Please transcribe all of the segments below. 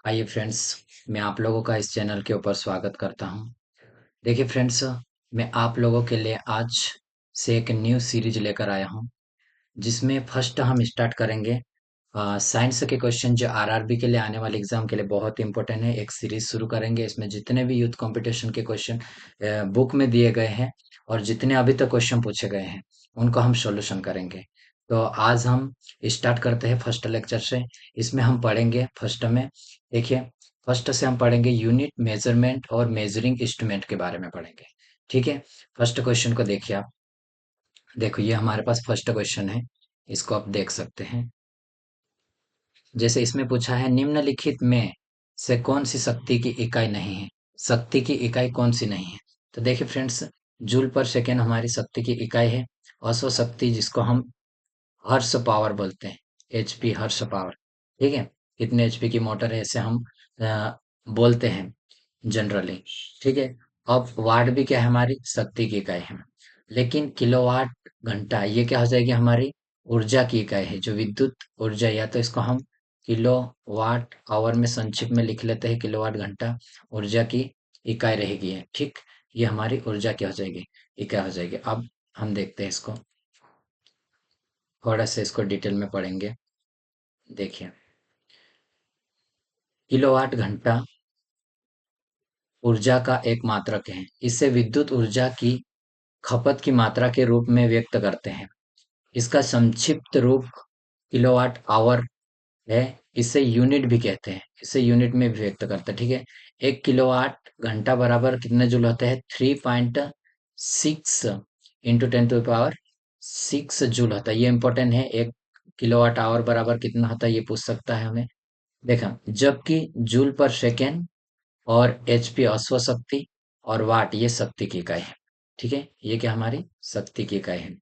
आइए फ्रेंड्स, मैं आप लोगों का इस चैनल के ऊपर स्वागत करता हूं। देखिए फ्रेंड्स, मैं आप लोगों के लिए आज से एक न्यू सीरीज लेकर आया हूं, जिसमें फर्स्ट हम स्टार्ट करेंगे साइंस के क्वेश्चन जो आरआरबी के लिए आने वाले एग्जाम के लिए बहुत इंपॉर्टेंट है। एक सीरीज शुरू करेंगे, इसमें जितने भी यूथ कंपटीशन के क्वेश्चन बुक में दिए गए हैं और जितने अभी तक क्वेश्चन पूछे गए हैं उनको हम सॉल्यूशन करेंगे। तो आज हम स्टार्ट करते हैं फर्स्ट लेक्चर से। इसमें हम पढ़ेंगे फर्स्ट में, देखिए, फर्स्ट से हम पढ़ेंगे यूनिट मेजरमेंट और मेजरिंग इंस्ट्रूमेंट के बारे में पढ़ेंगे। ठीक है, फर्स्ट क्वेश्चन को देखिए आप। देखो, ये हमारे पास फर्स्ट क्वेश्चन है, इसको आप देख सकते हैं। जैसे इसमें पूछा है, निम्नलिखित में से कौन सी शक्ति की इकाई नहीं है। शक्ति की इकाई कौन सी नहीं है? तो देखिए फ्रेंड्स, जूल पर सेकेंड हमारी शक्ति की इकाई है। अश्व शक्ति, जिसको हम हर्स पावर बोलते हैं, एचपी हर्स पावर। ठीक है, कितने एचपी की मोटर है ऐसे हम बोलते हैं जनरली। ठीक है, अब वाट भी क्या है, हमारी शक्ति की इकाई है। लेकिन किलोवाट घंटा ये क्या हो जाएगी, हमारी ऊर्जा की इकाई है, जो विद्युत ऊर्जा, या तो इसको हम किलो वाट आवर में संक्षिप्त में लिख लेते हैं, किलोवाट घंटा ऊर्जा की इकाई रहेगी है। ठीक, ये हमारी ऊर्जा क्या हो जाएगी, इकाई हो जाएगी। अब हम देखते हैं इसको, थोड़ा सा इसको डिटेल में पढ़ेंगे। देखिए, किलोवाट घंटा ऊर्जा का एक मात्रक है। इसे विद्युत ऊर्जा की खपत की मात्रा के रूप में व्यक्त करते हैं। इसका संक्षिप्त रूप किलोवाट आवर है। इसे यूनिट भी कहते हैं, इसे यूनिट में भी व्यक्त करते हैं। ठीक है, एक किलोवाट घंटा बराबर कितने जूल होते हैं? 3.6 इंटू 10⁻6 जूल होता है। ये इंपॉर्टेंट है। एक किलोवाट आवर बराबर कितना होता है, ये पूछ सकता है हमें। देखा, जबकि जूल पर सेकेंड और एचपी अश्व शक्ति और वाट ये शक्ति की इकाई है। ठीक है, ये क्या हमारी शक्ति की इकाई है।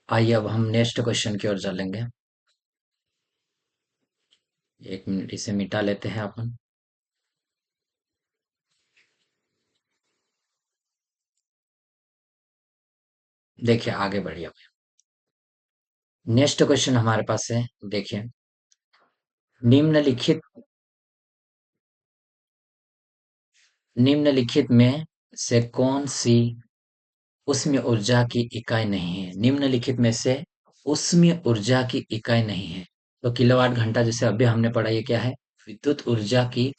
आइए अब हम नेक्स्ट क्वेश्चन की ओर चलेंगे। एक मिनट, इसे मिटा लेते हैं अपन। देखिए, आगे बढ़िए। नेक्स्ट क्वेश्चन हमारे पास है, देखिए, निम्नलिखित निम्नलिखित में से कौन सी उष्मीय ऊर्जा की इकाई नहीं है? निम्नलिखित में से उष्मीय ऊर्जा की इकाई नहीं है। तो किलोवाट घंटा जैसे अभी हमने पढ़ा, ये क्या है? विद्युत ऊर्जा की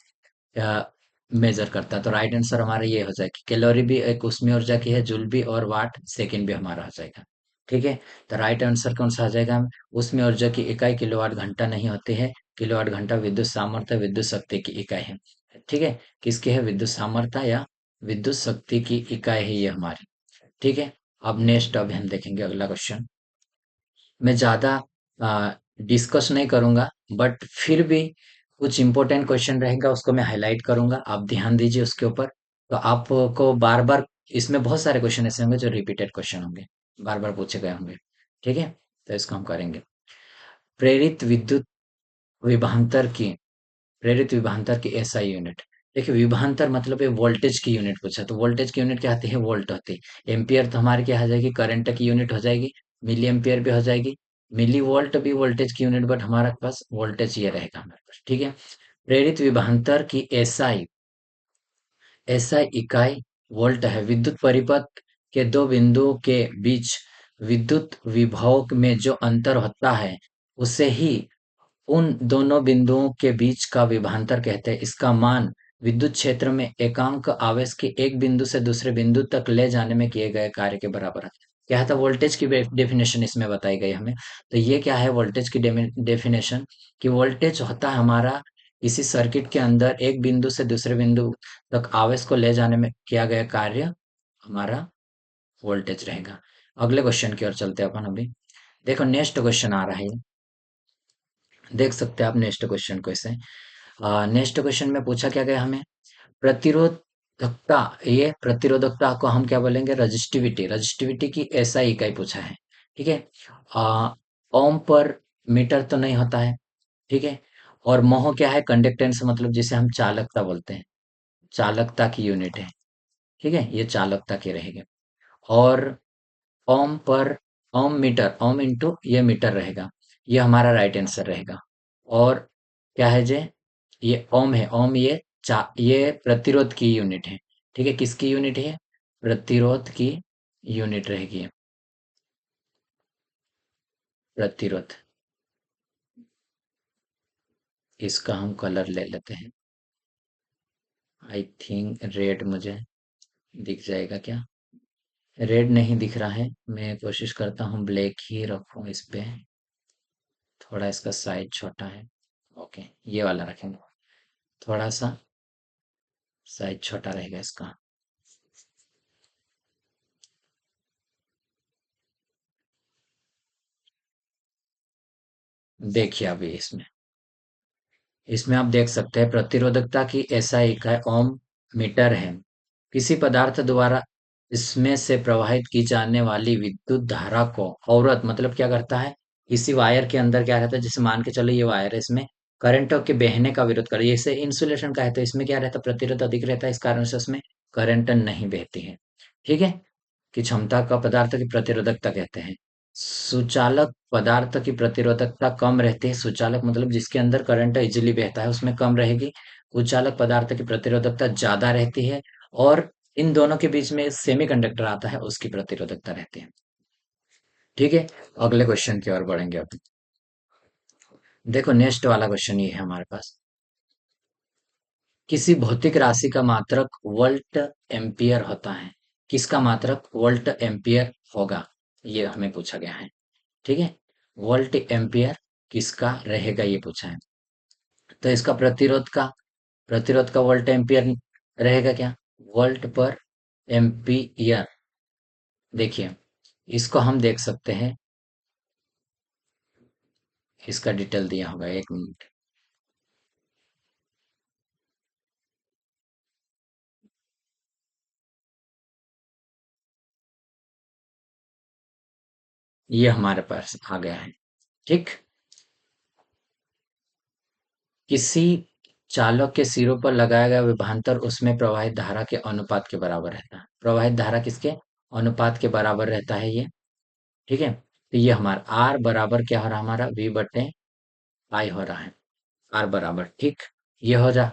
मेजर करता है। तो राइट आंसर हमारा ये हो जाएगा। कैलोरी भी एक उसमें ऊर्जा की है, जूल भी, और वाट सेकंड भी हमारा हो जाएगा। ठीक है, तो राइट आंसर कौन सा आ जाएगा? उसमें ऊर्जा की इकाई किलोवाट घंटा नहीं होती है। किलोवाट घंटा विद्युत सामर्थ्य, विद्युत शक्ति की इकाई है। ठीक है, किसकी है? विद्युत सामर्थ्य या विद्युत शक्ति की इकाई है ये हमारी। ठीक है, अब नेक्स्ट अब हम देखेंगे अगला क्वेश्चन। मैं ज्यादा डिस्कस नहीं करूंगा, बट फिर भी कुछ इंपॉर्टेंट क्वेश्चन रहेगा, उसको मैं हाईलाइट करूंगा, आप ध्यान दीजिए उसके ऊपर। तो आपको बार बार, इसमें बहुत सारे क्वेश्चन ऐसे होंगे जो रिपीटेड क्वेश्चन होंगे, बार बार पूछे गए होंगे। ठीक है, तो इसको हम करेंगे। प्रेरित विद्युत विभवांतर की प्रेरित विभवांतर की एसआई यूनिट। देखिए, विभवांतर मतलब है वोल्टेज की यूनिट पूछा, तो वोल्टेज की यूनिट क्या आती है? वोल्ट होती है। एम्पियर तो हमारी क्या हो जाएगी? करंट की यूनिट हो जाएगी। मिली एम्पियर भी हो जाएगी। मिली वोल्ट भी वोल्टेज की यूनिट, बट हमारे पास वोल्टेज ये रहेगा हमारे पास। ठीक है, प्रेरित विभवांतर की एसआई एसआई इकाई वोल्ट है। विद्युत परिपथ के दो बिंदुओं के बीच विद्युत विभव में जो अंतर होता है, उसे ही उन दोनों बिंदुओं के बीच का विभवांतर कहते हैं। इसका मान विद्युत क्षेत्र में एकांक आवेश के एक बिंदु से दूसरे बिंदु तक ले जाने में किए गए कार्य के बराबर है। क्या था? वोल्टेज की डेफिनेशन इसमें बताई गई हमें। तो ये क्या है वोल्टेज की डेफिनेशन? कि वोल्टेज होता है हमारा किसी सर्किट के अंदर एक बिंदु से दूसरे बिंदु तक आवेश को ले जाने में किया गया कार्य हमारा वोल्टेज रहेगा। अगले क्वेश्चन की ओर चलते हैं अपन अभी। देखो, नेक्स्ट क्वेश्चन आ रहा है, देख सकते हैं आप नेक्स्ट क्वेश्चन को इसे। नेक्स्ट क्वेश्चन में पूछा क्या गया हमें? प्रतिरोधकता। ये प्रतिरोधकता को हम क्या बोलेंगे? रजिस्टिविटी। रजिस्टिविटी की एसआई इकाई पूछा है। ठीक है, ओम पर मीटर तो नहीं होता है। ठीक है, और मोह क्या है? कंडक्टेंस, मतलब जिसे हम चालकता बोलते हैं, चालकता की यूनिट है। ठीक है, ये चालकता की रहेगी। और ओम पर ओम मीटर, ओम इंटू ये मीटर रहेगा। ये हमारा राइट आंसर रहेगा। और क्या है जे, ये ओम है। ओम ये प्रतिरोध की यूनिट है। ठीक है, किसकी यूनिट है? प्रतिरोध की यूनिट रहेगी। प्रतिरोध। इसका हम कलर ले लेते हैं। आई थिंक रेड मुझे दिख जाएगा क्या? रेड नहीं दिख रहा है। मैं कोशिश करता हूँ ब्लैक ही रखूँ इस पे। थोड़ा इसका साइज छोटा है। ओके, ये वाला रखेंगे। थोड़ा सा साइज छोटा रहेगा इसका। देखिए अभी इसमें इसमें आप देख सकते हैं प्रतिरोधकता की एसआई इकाई ओम मीटर है। किसी पदार्थ द्वारा इसमें से प्रवाहित की जाने वाली विद्युत धारा को अवरोध मतलब क्या करता है? किसी वायर के अंदर क्या रहता है, जैसे मान के चलो ये वायर है, इसमें करंट के बहने का विरोध कर, जैसे इंसुलेशन का है तो इसमें क्या रहता है, प्रतिरोध अधिक रहता है, इस कारण से उसमें करंट नहीं बहती है। ठीक है, की क्षमता का पदार्थ की प्रतिरोधकता कहते हैं। सुचालक पदार्थ की प्रतिरोधकता कम रहती है। सुचालक मतलब जिसके अंदर करंट इजीली बहता है उसमें कम रहेगी। कुचालक पदार्थ की प्रतिरोधकता ज्यादा रहती है। और इन दोनों के बीच में सेमीकंडक्टर आता है, उसकी प्रतिरोधकता रहती है। ठीक है, अगले क्वेश्चन की ओर बढ़ेंगे अब। देखो नेक्स्ट वाला क्वेश्चन ये है हमारे पास। किसी भौतिक राशि का मात्रक वोल्ट एम्पियर होता है। किसका मात्रक वोल्ट एम्पियर होगा, ये हमें पूछा गया है। ठीक है, वोल्ट एम्पियर किसका रहेगा ये पूछा है। तो इसका प्रतिरोध का वोल्ट एम्पियर रहेगा क्या? वोल्ट पर एम्पियर। देखिए इसको हम देख सकते हैं, इसका डिटेल दिया होगा, एक मिनट। ये हमारे पास आ गया है। ठीक, किसी चालक के सिरों पर लगाया गया विभवांतर उसमें प्रवाहित धारा के अनुपात के बराबर रहता है। प्रवाहित धारा किसके अनुपात के बराबर रहता है ये? ठीक है, तो ये हमारा आर बराबर क्या हो रहा है, हमारा वी बटे आई हो रहा है। आर बराबर, ठीक, ये हो जा।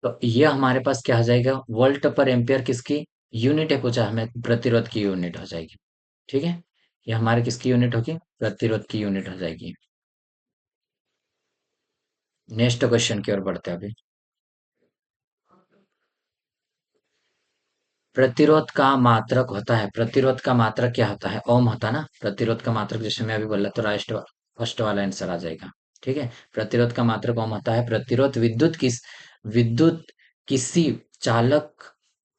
तो ये हमारे पास क्या हो जाएगा, वोल्ट पर एम्पियर किसकी यूनिट है पूछा हमें, प्रतिरोध की यूनिट हो जाएगी। ठीक है, ये हमारे किसकी यूनिट होगी, प्रतिरोध की यूनिट हो जाएगी। नेक्स्ट क्वेश्चन की ओर बढ़ते हैं अभी। प्रतिरोध का मात्रक होता है, प्रतिरोध का मात्रक क्या होता है, ओम होता है ना। प्रतिरोध का मात्रक जैसे मैं अभी बोला तो राइट, फर्स्ट वाला आंसर आ जाएगा। ठीक है, प्रतिरोध का मात्रक ओम होता है। प्रतिरोध विद्युत किसी चालक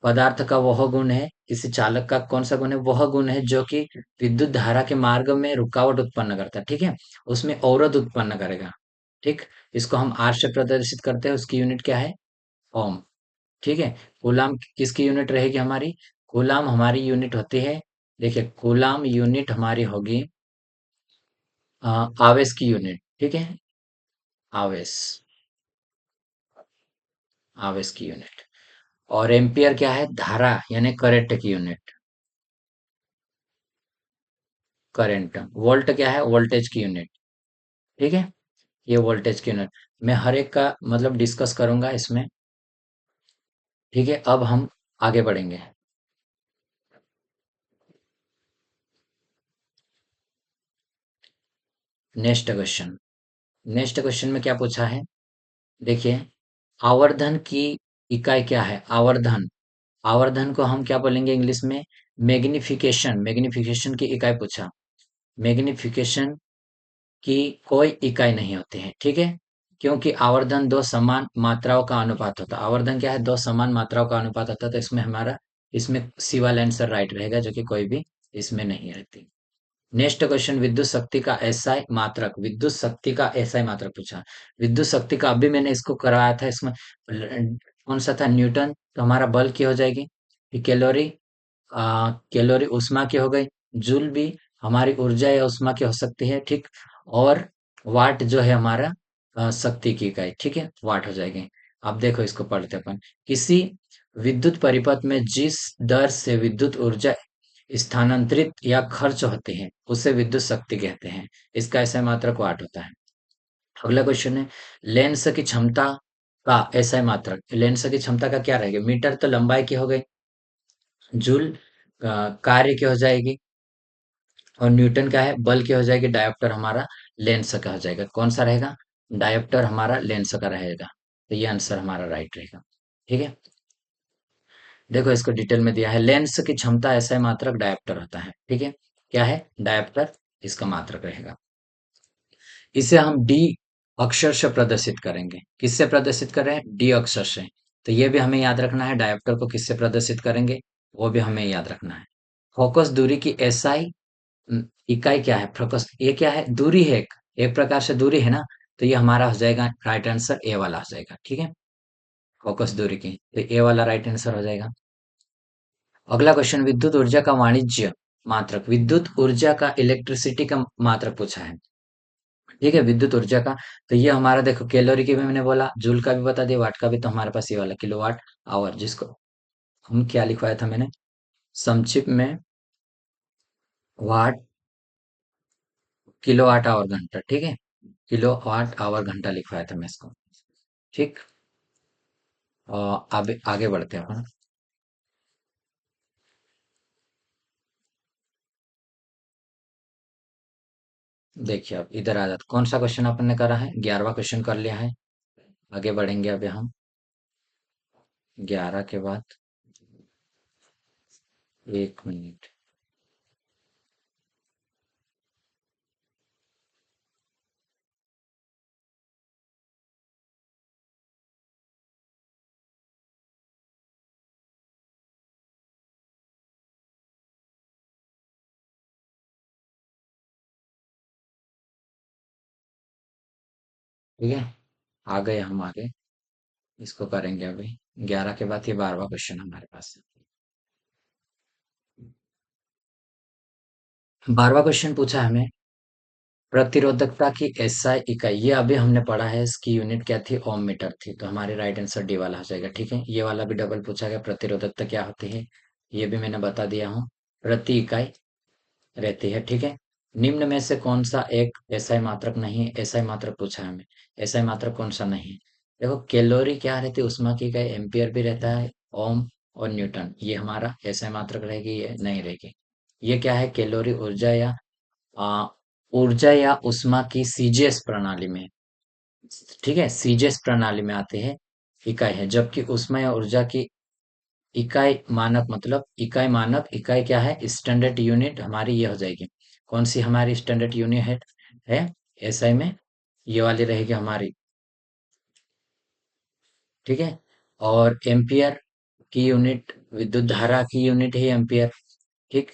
पदार्थ का वह गुण है, किसी चालक का कौन सा गुण है, वह गुण है जो कि विद्युत धारा के मार्ग में रुकावट उत्पन्न करता है। ठीक है, उसमें अवरोध उत्पन्न करेगा। ठीक, इसको हम आर से प्रदर्शित करते हैं, उसकी यूनिट क्या है, ओम। ठीक है, कूलाम किसकी यूनिट रहेगी हमारी, कूलाम हमारी यूनिट होती है। देखिए कूलाम यूनिट हमारी होगी आवेश की यूनिट। ठीक है, आवेश, आवेश की यूनिट। और एम्पियर क्या है, धारा यानी करंट की यूनिट। करंट, वोल्ट क्या है, वोल्टेज की यूनिट। ठीक है, ये वोल्टेज की यूनिट। मैं हर एक का मतलब डिस्कस करूंगा इसमें। ठीक है, अब हम आगे बढ़ेंगे। Next question. नेक्स्ट क्वेश्चन में क्या पूछा है, देखिए आवर्धन की इकाई क्या है, आवर्धन। आवर्धन को हम क्या बोलेंगे इंग्लिश में, मैग्निफिकेशन। मैग्निफिकेशन की इकाई पूछा। मैग्निफिकेशन की कोई इकाई नहीं होती है। ठीक है, क्योंकि आवर्धन दो समान मात्राओं का अनुपात होता है। आवर्धन क्या है, दो समान मात्राओं का अनुपात होता है। तो इसमें हमारा, इसमें सी वाला आंसर राइट रहेगा, जो कि कोई भी इसमें नहीं रहती। नेक्स्ट क्वेश्चन, विद्युत शक्ति का एसआई मात्रक। विद्युत शक्ति का एसआई मात्रक पूछा। विद्युत शक्ति का अभी मैंने इसको करवाया था, इसमें कौन सा था, न्यूटन। तो हमारा बल की हो जाएगी। फिर कैलोरी, कैलोरी उष्मा की हो गई। जूल भी हमारी ऊर्जा या उष्मा की हो सकती है। ठीक, और वाट जो है हमारा शक्ति की इकाई। ठीक है, वाट हो जाएगी। अब देखो इसको पढ़ते अपन। किसी विद्युत परिपथ में जिस दर से विद्युत ऊर्जा स्थानांतरित या खर्च होते हैं उसे विद्युत शक्ति कहते हैं। इसका ऐसा मात्रक वाट होता है। अगला क्वेश्चन है, लेंस की क्षमता का एसआई मात्रक। लेंस की क्षमता का क्या रहेगा? मीटर तो लंबाई की हो गई, जूल कार्य की हो जाएगी, और न्यूटन क्या है? बल की हो जाएगी, डायोप्टर हमारा लेंस का हो जाएगा। कौन सा रहेगा? डायोप्टर हमारा लेंस का रहेगा। तो ये आंसर हमारा राइट रहेगा। ठीक है, देखो इसको डिटेल में दिया है, लेंस की क्षमता एसआई मात्रक डायोप्टर होता है। ठीक है, क्या है? डायोप्टर इसका मात्रक रहेगा। इसे हम डी अक्षर से प्रदर्शित करेंगे। किससे प्रदर्शित कर रहे हैं? डी अक्षर से। तो ये भी हमें याद रखना है, डायोप्टर को किससे प्रदर्शित करेंगे वो भी हमें याद रखना है। फोकस दूरी की एसआई इकाई क्या है? फोकस, ये क्या है? दूरी है, एक प्रकार से दूरी है ना। तो ये हमारा हो जाएगा राइट आंसर, ए वाला हो जाएगा। ठीक है, फोकस दूरी की, तो ए वाला राइट आंसर हो जाएगा। अगला क्वेश्चन, विद्युत ऊर्जा का वाणिज्य मात्रक। विद्युत ऊर्जा का, इलेक्ट्रिसिटी का मात्रक पूछा है। ठीक है, विद्युत ऊर्जा का। तो ये हमारा देखो, कैलोरी की भी मैंने बोला, जूल का भी बता दिया, वाट का भी। तो हमारे पास ये वाला किलोवाट आवर, जिसको हम क्या लिखवाया था मैंने संक्षिप्त में, वाट किलोवाट आवर घंटा। ठीक है, किलोवाट आवर घंटा लिखवाया था मैं इसको। ठीक, और आगे आगे बढ़ते हैं अपन। देखिए अब इधर आ जाते, कौन सा क्वेश्चन अपन ने करा है? 11वां क्वेश्चन कर लिया है। आगे बढ़ेंगे अभी हम 11 के बाद। एक मिनट, ठीक है, आ गए हम आगे। इसको करेंगे अभी 11 के बाद, ये 12वां क्वेश्चन हमारे पास है। 12वां क्वेश्चन पूछा है हमें, प्रतिरोधकता की एसआई इकाई। ये अभी हमने पढ़ा है, इसकी यूनिट क्या थी? ओम मीटर थी। तो हमारे राइट आंसर डी वाला हो जाएगा। ठीक है, ये वाला भी डबल पूछा गया, प्रतिरोधकता क्या होती है ये भी मैंने बता दिया हूँ, प्रति इकाई रहती है। ठीक है, निम्न में से कौन सा एक एसआई मात्रक नहीं है? एसआई मात्रक पूछा है हमें, एसआई मात्रक कौन सा नहीं है? देखो, कैलोरी क्या रहती है? उष्मा की इकाई एम्पियर भी रहता है, ओम और न्यूटन, ये हमारा एसआई मात्रक रहेगी, ये नहीं रहेगी। ये क्या है? कैलोरी ऊर्जा या आ, ऊर्जा या उष्मा की सीजीएस प्रणाली में, ठीक है, सीजीएस प्रणाली में आते हैं इकाई है। जबकि उष्मा या ऊर्जा की इकाई मानक, मतलब इकाई मानक, इकाई क्या है? स्टैंडर्ड यूनिट हमारी ये हो जाएगी। कौन सी हमारी स्टैंडर्ड यूनिट है एसआई में? ये वाली रहेगी हमारी। ठीक है, और एम्पियर की यूनिट, विद्युत धारा की यूनिट है एम्पियर। ठीक,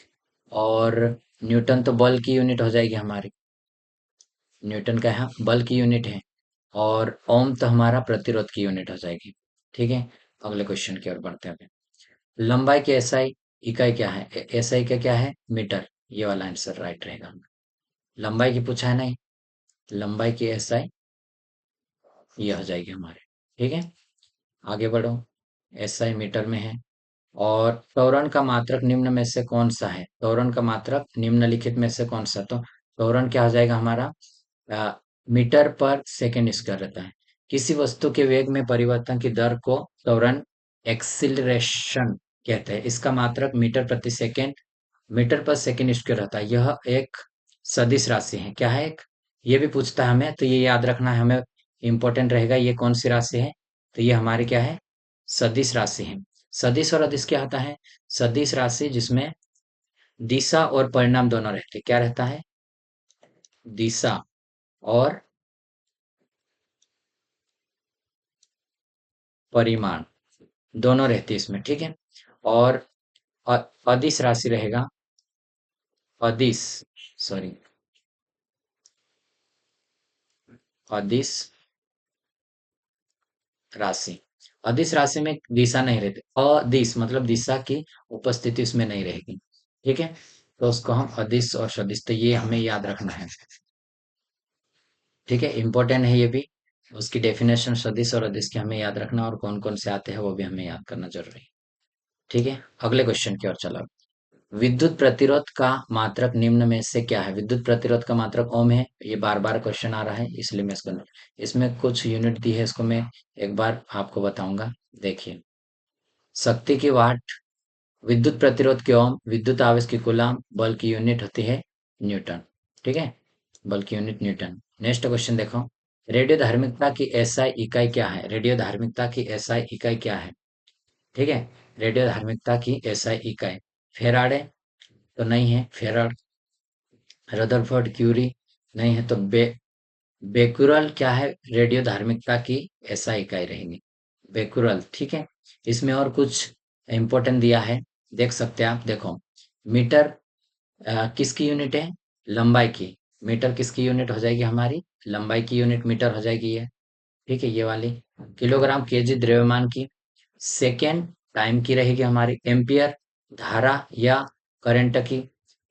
और न्यूटन तो बल की यूनिट हो जाएगी हमारी, न्यूटन का यहाँ बल की यूनिट है, और ओम तो हमारा प्रतिरोध की यूनिट हो जाएगी। ठीक है, अगले क्वेश्चन की ओर बढ़ते हैं। लंबाई की एसआई इकाई क्या है? एसआई का क्या है? मीटर, ये वाला आंसर राइट रहेगा। लंबाई की पूछा है नहीं, लंबाई की एसआई ये हो जाएगी हमारे। ठीक है, आगे बढ़ो। एसआई मीटर में है। और त्वरण का मात्रक निम्न में से कौन सा है? त्वरण का मात्रक निम्नलिखित में से कौन सा? तो त्वरण क्या हो जाएगा हमारा? अ, मीटर पर सेकेंड स्क्वायर रहता है। किसी वस्तु के वेग में परिवर्तन की दर को त्वरण, एक्सिलरेशन कहते हैं। इसका मात्रक मीटर प्रति सेकेंड, मीटर पर सेकेंड स्क्वायर होता है। यह एक सदिश राशि है। क्या है? एक, ये भी पूछता है हमें, तो ये याद रखना है हमें, इंपॉर्टेंट रहेगा। ये कौन सी राशि है? तो ये हमारी क्या है? सदिश राशि है। सदिश और अदिश क्या होता है? सदिश राशि जिसमें दिशा और परिणाम दोनों रहते हैं। क्या रहता है? दिशा और परिमाण दोनों रहती है इसमें। ठीक है, और अदिश राशि रहेगा, अदिश, सॉरी, अदिश राशि, अदिश राशि में दिशा नहीं रहती। अदिश मतलब दिशा की उपस्थिति उसमें नहीं रहेगी। ठीक है, तो उसको हम अदिश और सदिश, तो ये हमें याद रखना है। ठीक है, इंपॉर्टेंट है ये भी। उसकी डेफिनेशन सदिश और अदिश की हमें याद रखना, और कौन कौन से आते हैं वो भी हमें याद करना जरूरी है। ठीक है, अगले क्वेश्चन की ओर चलो। विद्युत प्रतिरोध का मात्रक निम्न में से क्या है? विद्युत प्रतिरोध का मात्रक ओम है। ये बार बार क्वेश्चन आ रहा है, इसलिए मैं इसको, इसमें कुछ यूनिट दी है, इसको मैं एक बार आपको बताऊंगा। देखिए, शक्ति की वाट, विद्युत प्रतिरोध की ओम, विद्युत आवेश की कूलाम, बल की यूनिट होती है न्यूटन। ठीक है, बल की यूनिट न्यूटन। नेक्स्ट क्वेश्चन देखो, रेडियो धार्मिकता की एसआई इकाई क्या है? रेडियो धार्मिकता की एसआई इकाई क्या है? ठीक है, रेडियो धार्मिकता की एसआई इकाई फेराडे तो नहीं है, फेराड। रदरफोर्ड क्यूरी नहीं है, तो बेकुरल क्या है रेडियो धार्मिकता की एसआई इकाई रहेंगी? बेकुरल। ठीक है, इसमें और कुछ इंपॉर्टेंट दिया है, देख सकते हैं आप। देखो, मीटर किसकी यूनिट है? लंबाई की। मीटर किसकी यूनिट हो जाएगी हमारी? लंबाई की यूनिट मीटर हो जाएगी ये। ठीक है, ये वाली। किलोग्राम केजी द्रव्यमान की। सेकेंड टाइम की रहेगी हमारी। एम्पियर धारा या करंट की।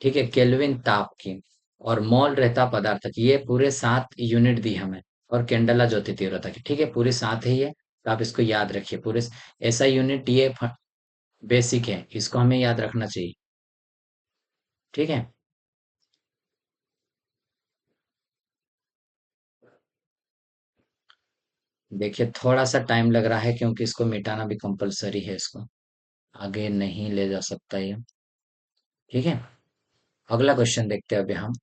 ठीक है, केल्विन ताप की। और मोल रहता पदार्थ की। ये पूरे 7 यूनिट दी हमें। और कैंडला ज्योति तीव्रता की। ठीक है, पूरे 7 है ये, तो आप इसको याद रखिए पूरे। ऐसा यूनिट ये बेसिक है, इसको हमें याद रखना चाहिए। ठीक है, देखिए थोड़ा सा टाइम लग रहा है क्योंकि इसको मिटाना भी कंपलसरी है, इसको आगे नहीं ले जा सकता ये। ठीक है, अगला क्वेश्चन देखते हैं अभी हम।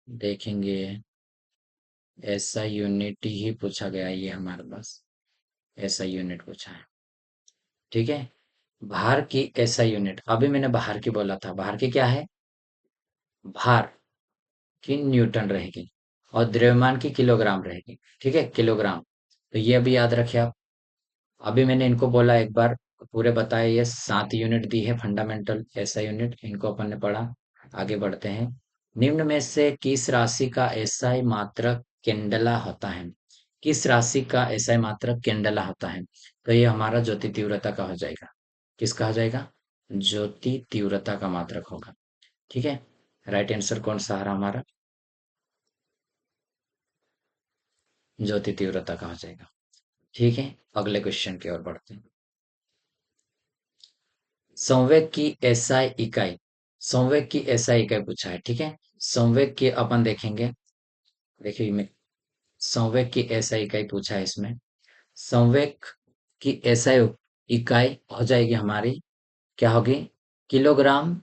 देखेंगे, ऐसा यूनिट ही पूछा गया है ये हमारे पास। ऐसा यूनिट पूछा है। ठीक है, भार की ऐसा यूनिट, अभी मैंने भार की बोला था, भार की क्या है? भार की न्यूटन रहेगी। और द्रव्यमान की किलोग्राम रहेगी। ठीक है, किलोग्राम। तो ये अभी याद रखिए आप। अभी मैंने इनको बोला एक बार, पूरे बताए, ये 7 यूनिट दी है फंडामेंटल ऐसा यूनिट, इनको अपन ने पढ़ा। आगे बढ़ते हैं। निम्न में से किस राशि का एसआई मात्रक केंडला होता है? किस राशि का एसआई मात्रक केंडला होता है? तो ये हमारा ज्योति तीव्रता का हो जाएगा। किसका हो जाएगा? ज्योति तीव्रता का मात्रक होगा। ठीक है, राइट आंसर कौन सा आ रहा हमारा? ज्योति तीव्रता का हो जाएगा। ठीक है, अगले क्वेश्चन की ओर बढ़ते हैं। संवेग की एसआई इकाई, संवेग की एसआई इकाई पूछा है। ठीक है, संवेग की अपन देखेंगे। देखिए, मैं संवेग की एसआई इकाई पूछा है इसमें। संवेग की एसआई इकाई हो जाएगी हमारी, क्या होगी? किलोग्राम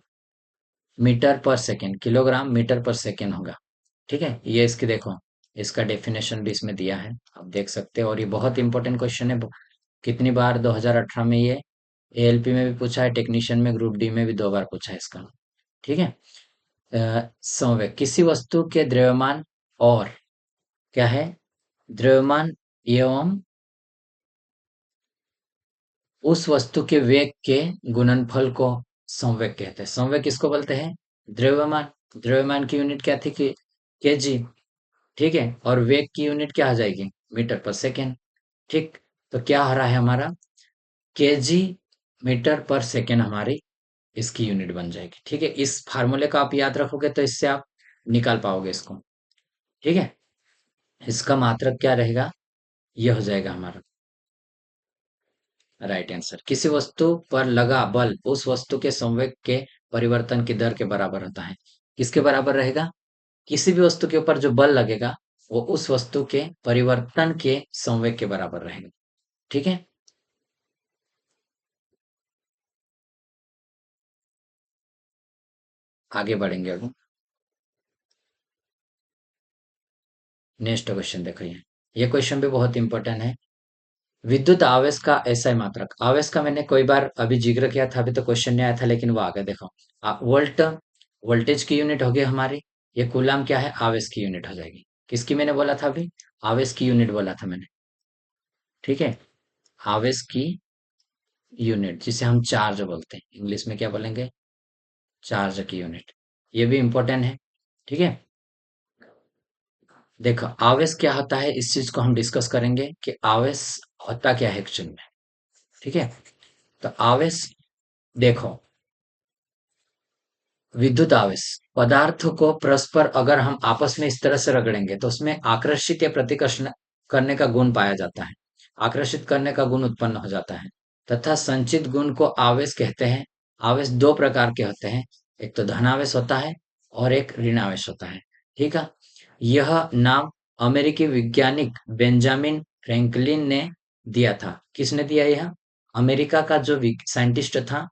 मीटर पर सेकेंड। किलोग्राम मीटर पर सेकेंड होगा। ठीक है, ये इसकी देखो, इसका डेफिनेशन भी इसमें दिया है, आप देख सकते हैं। और ये बहुत इंपॉर्टेंट क्वेश्चन है। कितनी बार 2018 में ये एएलपी में भी पूछा है, टेक्नीशियन में ग्रुप डी में भी 2 बार पूछा है इसका। ठीक है, संवेग किसी वस्तु के द्रव्यमान और क्या है? द्रव्यमान एवं उस वस्तु के वेग के गुणनफल को संवेग कहते हैं। संवेग किसको बोलते हैं? द्रव्यमान। द्रव्यमान की यूनिट क्या थी कि केजी। ठीक है, और वेग की यूनिट क्या आ जाएगी? मीटर पर सेकेंड। ठीक, तो क्या आ रहा है हमारा? केजी मीटर पर सेकेंड हमारी इसकी यूनिट बन जाएगी। ठीक है, इस फार्मूले का आप याद रखोगे तो इससे आप निकाल पाओगे इसको। ठीक है, इसका मात्रक क्या रहेगा? ये हो जाएगा हमारा राइट आंसर। किसी वस्तु पर लगा बल उस वस्तु के संवेग के परिवर्तन की दर के बराबर होता है। किसके बराबर रहेगा? किसी भी वस्तु के ऊपर जो बल लगेगा वो उस वस्तु के परिवर्तन के संवेग के बराबर रहेगा। ठीक है, आगे बढ़ेंगे अब। नेक्स्ट क्वेश्चन देखो, ये क्वेश्चन भी बहुत इंपॉर्टेंट है। विद्युत आवेश का एसआई मात्रक। आवेश का मैंने कोई बार अभी जिक्र किया था, अभी तो क्वेश्चन नहीं आया था, लेकिन वो आ गया देखो। वोल्ट, वोल्टेज की यूनिट होगी हमारी। ये कूलाम क्या है? आवेश की यूनिट हो जाएगी। किसकी मैंने बोला था अभी? आवेश की यूनिट बोला था मैंने। ठीक है, आवेश की यूनिट जिसे हम चार्ज बोलते हैं, इंग्लिश में क्या बोलेंगे? चार्ज की यूनिट। ये भी इंपॉर्टेंट है। ठीक है, देखो आवेश क्या होता है, इस चीज को हम डिस्कस करेंगे कि आवेश होता क्या है एक्चुअल में। ठीक है, तो आवेश, देखो, विद्युत आवेश पदार्थों को परस्पर अगर हम आपस में इस तरह से रगड़ेंगे तो उसमें आकर्षित या प्रतिकर्षण करने का गुण पाया जाता है, आकर्षित करने का गुण उत्पन्न हो जाता है, तथा संचित गुण को आवेश कहते हैं। आवेश दो प्रकार के होते हैं, एक तो धनावेश होता है और एक ऋणावेश होता है। ठीक है, यह नाम अमेरिकी वैज्ञानिक बेंजामिन फ्रैंकलिन ने दिया था। किसने दिया यह? अमेरिका का जो साइंटिस्ट था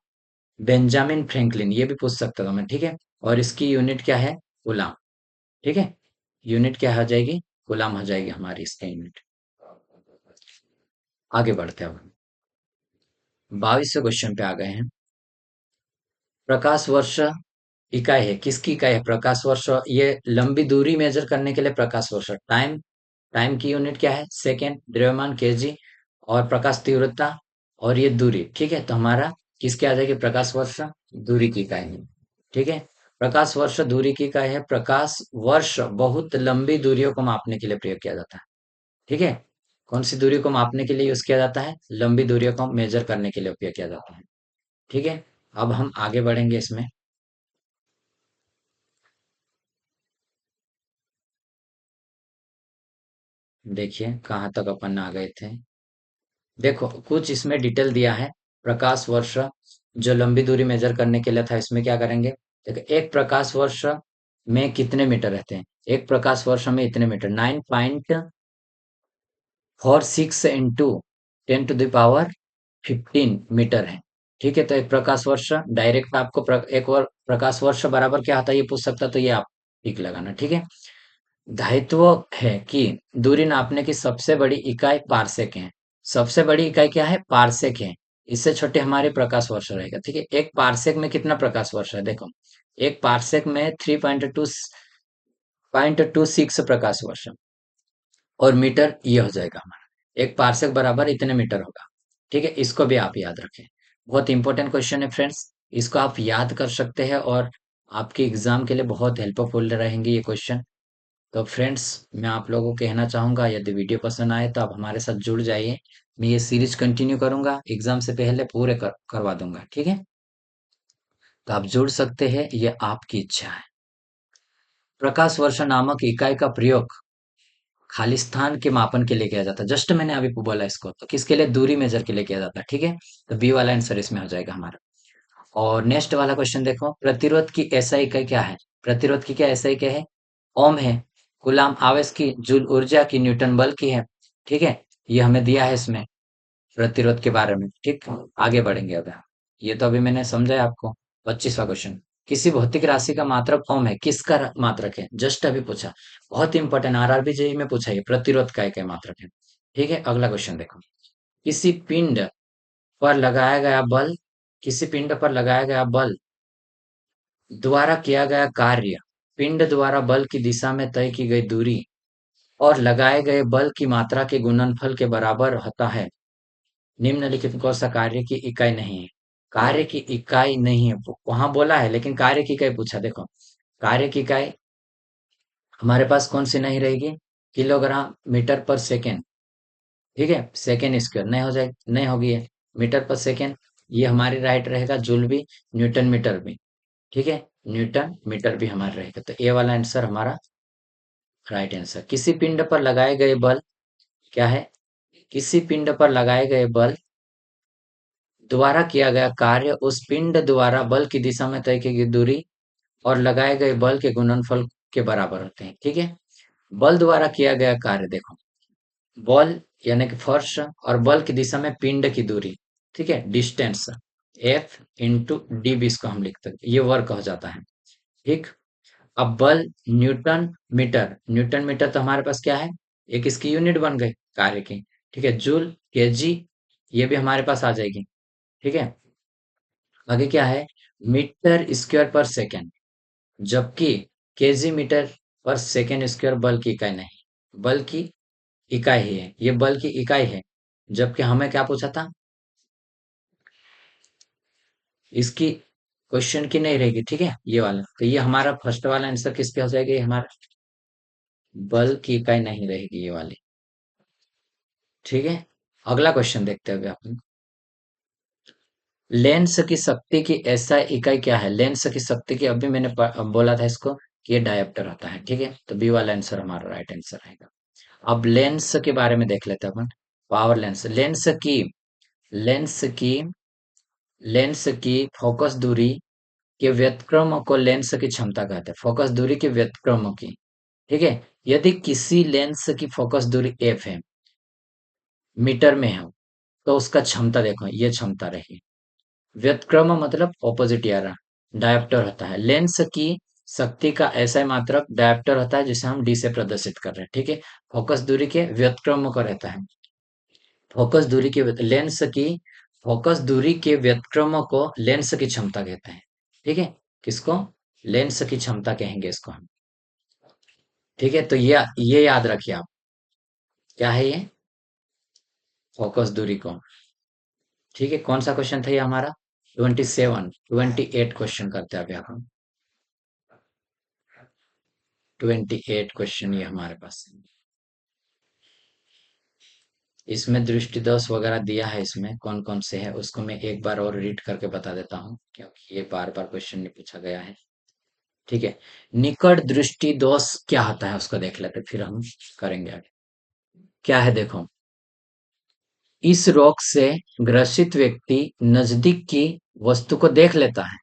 बेंजामिन फ्रैंकलिन, ये भी पूछ सकता था मैं, ठीक है। और इसकी यूनिट क्या है? गुलाम। ठीक है, यूनिट क्या हो जाएगी? गुलाम हो जाएगी हमारी इसकी यूनिट। आगे बढ़ते हैं अब, 22वें क्वेश्चन पे आ गए हैं। प्रकाश वर्ष इकाई है, किसकी इकाई है प्रकाश वर्ष? ये लंबी दूरी मेजर करने के लिए प्रकाश वर्ष। टाइम, टाइम की यूनिट क्या है? सेकेंड। द्रव्यमान केजी। और प्रकाश तीव्रता, और ये दूरी। ठीक है, तो हमारा किसके आ जाएगी? प्रकाश वर्ष दूरी की इकाई है। ठीक है, प्रकाश वर्ष दूरी की इकाई है। प्रकाश वर्ष बहुत लंबी दूरियों को मापने के लिए प्रयोग किया जाता है। ठीक है, कौन सी दूरी को मापने के लिए यूज किया जाता है? लंबी दूरियों को मेजर करने के लिए उपयोग किया जाता है। ठीक है, अब हम आगे बढ़ेंगे इसमें। देखिए कहाँ तक अपन आ गए थे। देखो कुछ इसमें डिटेल दिया है। प्रकाश वर्ष जो लंबी दूरी मेजर करने के लिए था, इसमें क्या करेंगे? देखो, एक प्रकाश वर्ष में कितने मीटर रहते हैं? एक प्रकाश वर्ष में इतने meter, 9.46 into 10 to the power 15 meter है। ठीक है, तो एक प्रकाश वर्ष डायरेक्ट आपको एक और प्रकाश वर्ष बराबर क्या आता है ये पूछ सकता, तो ये आप टिक लगाना। ठीक है, दायित्व है कि दूरी नापने की सबसे बड़ी इकाई पारसेक है। सबसे बड़ी इकाई क्या है? पारसेक है। इससे छोटे हमारे प्रकाश वर्ष रहेगा। ठीक है, एक पारसेक में कितना प्रकाश वर्ष है? देखो, एक पारसेक में 3.26 प्रकाश वर्ष, और मीटर ये हो जाएगा हमारा। एक पारसेक बराबर इतने मीटर होगा। ठीक है, इसको भी आप याद रखें। बहुत इंपॉर्टेंट क्वेश्चन है फ्रेंड्स, इसको आप याद कर सकते हैं और आपके एग्जाम के लिए बहुत हेल्पफुल रहेंगे ये क्वेश्चन। तो फ्रेंड्स, मैं आप लोगों को कहना चाहूंगा, यदि वीडियो पसंद आए तो आप हमारे साथ जुड़ जाइए। मैं ये सीरीज कंटिन्यू करूंगा, एग्जाम से पहले पूरे करवा दूंगा। ठीक है, तो आप जुड़ सकते हैं, ये आपकी इच्छा है। प्रकाश वर्ष नामक इकाई का प्रयोग खाली स्थान के मापन के लिए किया जाता है। जस्ट मैंने अभी बोला इसको, तो किसके लिए? दूरी मेजर के लिए किया जाता है। ठीक है, तो बी वाला आंसर इसमें हो जाएगा हमारा। और नेक्स्ट वाला क्वेश्चन देखो, प्रतिरोध की एसआई इकाई क्या है? प्रतिरोध की क्या एसआई क्या है? ओम है। कूलाम आवेश की, जूल ऊर्जा की, न्यूटन बल की है। ठीक है, ये हमें दिया है इसमें प्रतिरोध के बारे में। ठीक, आगे बढ़ेंगे अब। ये तो अभी मैंने समझाया आपको। 25वां क्वेश्चन, किसी भौतिक राशि का मात्रक ओम है, किसका मात्रक है? जस्ट अभी पूछा, बहुत इंपॉर्टेंट, आरआरबी जेई में पूछा, ये प्रतिरोध का एक मात्रक है। ठीक है, अगला क्वेश्चन देखो, किसी पिंड पर लगाया गया बल, किसी पिंड पर लगाया गया बल द्वारा किया गया कार्य, पिंड द्वारा बल की दिशा में तय की गई दूरी और लगाए गए बल की मात्रा के गुणनफल के बराबर होता है। निम्नलिखित में कौन सा कार्य की इकाई नहीं है? कार्य की इकाई नहीं है, वहां बोला है, लेकिन कार्य की इकाई पूछा। देखो, कार्य की इकाई हमारे पास कौन सी नहीं रहेगी? किलोग्राम मीटर पर सेकेंड। ठीक है, सेकेंड स्क्वायर नहीं हो जाए, नहीं होगी ये। मीटर पर सेकेंड, ये हमारी राइट रहेगा। जूल भी, न्यूटन मीटर भी। ठीक है, न्यूटन मीटर भी हमारा रहेगा, तो ए वाला आंसर हमारा राइट आंसर। किसी पिंड पर लगाए गए बल क्या है? किसी पिंड पर लगाए गए बल द्वारा किया गया कार्य उस पिंड द्वारा बल की दिशा में तय की गई दूरी और लगाए गए बल के गुणनफल के बराबर होते हैं। ठीक है, बल द्वारा किया गया कार्य, देखो, बल यानी कि फोर्स, और बल की दिशा में पिंड की दूरी। ठीक है, distance, F into D B, इसको हम लिखते हैं, ये वर्क हो जाता है। ठीक, अब बल न्यूटन मीटर, न्यूटन मीटर तो हमारे पास क्या है? एक इसकी यूनिट बन गई कार्य की। ठीक है, जूल केजी, ये भी हमारे पास आ जाएगी। ठीक है, आगे क्या है? मीटर स्क्वायर पर सेकेंड, जबकि केजी मीटर पर सेकेंड स्क्वायर बल की इकाई नहीं, बल की इकाई ही है, ये बल की इकाई है। जबकि हमें क्या पूछा था? इसकी क्वेश्चन की नहीं रहेगी। ठीक है, ये वाला, तो ये हमारा फर्स्ट वाला आंसर किस पे हो जाएगा? ये हमारा बल की इकाई नहीं रहेगी, ये वाली। ठीक है, अगला क्वेश्चन देखते हैं अभी अपन। लेंस की शक्ति की ऐसा इकाई क्या है? लेंस की शक्ति की, अभी मैंने बोला था इसको कि ये डायोप्टर होता है। ठीक है, तो बी वाला आंसर हमारा राइट आंसर रहेगा। अब लेंस के बारे में देख लेते हैं अपन। पावर लेंस, लेंस की लेंस की फोकस दूरी के व्युत्क्रम को लेंस की क्षमता कहते हैं। फोकस दूरी के व्युत्क्रम की, ठीक है। यदि किसी लेंस की फोकस दूरी f है, मीटर में है, तो उसका क्षमता देखो, ये क्षमता रही। व्युत्क्रम मतलब ऑपोजिट या डायोप्टर होता है। लेंस की शक्ति का ऐसा मात्रक डायोप्टर होता है जिसे हम डी से प्रदर्शित कर रहे हैं, ठीक है। फोकस दूरी के व्युत्क्रम को रहता है। फोकस दूरी के लेंस की फोकस दूरी के व्युत्क्रम को लेंस की क्षमता कहते हैं, ठीक है। किसको? लेंस की क्षमता कहेंगे इसको हम, ठीक है। तो ये याद रखिए आप, क्या है ये? फोकस दूरी को, ठीक है। कौन सा क्वेश्चन था ये हमारा? 27, 28 क्वेश्चन करते हैं अभी हम। 28 क्वेश्चन ये हमारे पास। इसमें दृष्टि दोष वगैरह दिया है, इसमें कौन कौन से है उसको मैं एक बार और रीड करके बता देता हूँ, क्योंकि ये बार बार क्वेश्चन नहीं पूछा गया है, ठीक है। निकट दृष्टि दोष क्या होता है उसको देख लेते, फिर हम करेंगे आगे। क्या है देखो, इस रोग से ग्रसित व्यक्ति नजदीक की वस्तु को देख लेता है,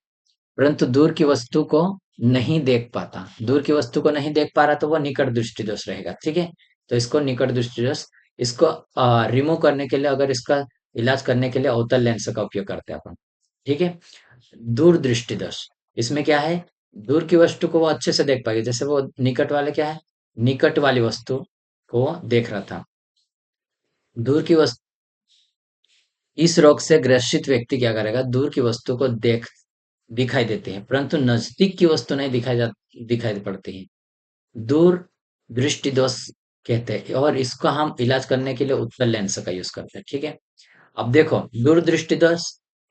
परंतु दूर की वस्तु को नहीं देख पाता। दूर की वस्तु को नहीं देख पा रहा तो वो निकट दृष्टि दोष रहेगा, ठीक है। तो इसको निकट दृष्टि दोष, इसको रिमूव करने के लिए, अगर इसका इलाज करने के लिए अवतल लेंस का उपयोग करते हैं अपन, ठीक है। दूर दृष्टि दोष, इसमें क्या है, दूर की वस्तु को वो अच्छे से देख पाएगी, जैसे वो निकट वाले क्या है, निकट वाली वस्तु को देख रहा था। दूर की वस्तु, इस रोग से ग्रसित व्यक्ति क्या करेगा, दूर की वस्तु को दिखाई देती है, परंतु नजदीक की वस्तु नहीं दिखाई पड़ती है। दूर दृष्टि दोष कहते हैं, और इसको हम इलाज करने के लिए उत्तल लेंस का यूज करते हैं, ठीक है। अब देखो, दूर दृष्टि दोष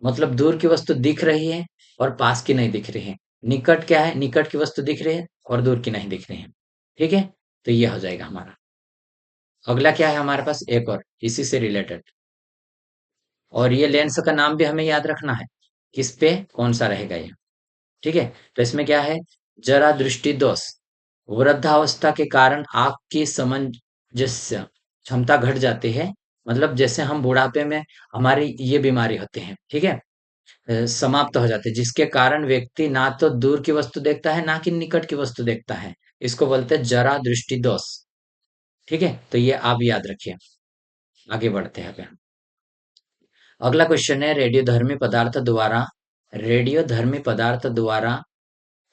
मतलब दूर की वस्तु दिख रही है और पास की नहीं दिख रही है। निकट क्या है, निकट की वस्तु दिख रही है और दूर की नहीं दिख रही है, ठीक है। तो ये हो जाएगा हमारा। अगला क्या है हमारे पास, एक और इसी से रिलेटेड, और ये लेंस का नाम भी हमें याद रखना है, किस पे कौन सा रहेगा ये, ठीक है। तो इसमें क्या है, जरा दृष्टि दोष, वृद्धावस्था के कारण आंख की सामंजस्य क्षमता घट जाती है। मतलब जैसे हम बुढ़ापे में हमारी ये बीमारी होती है, ठीक है, समाप्त हो जाती है, जिसके कारण व्यक्ति ना तो दूर की वस्तु देखता है ना कि निकट की वस्तु देखता है। इसको बोलते हैं जरा दृष्टि दोष, ठीक है। तो ये आप याद रखिए। आगे बढ़ते हैं अभी। अगला क्वेश्चन है, रेडियोधर्मी पदार्थ द्वारा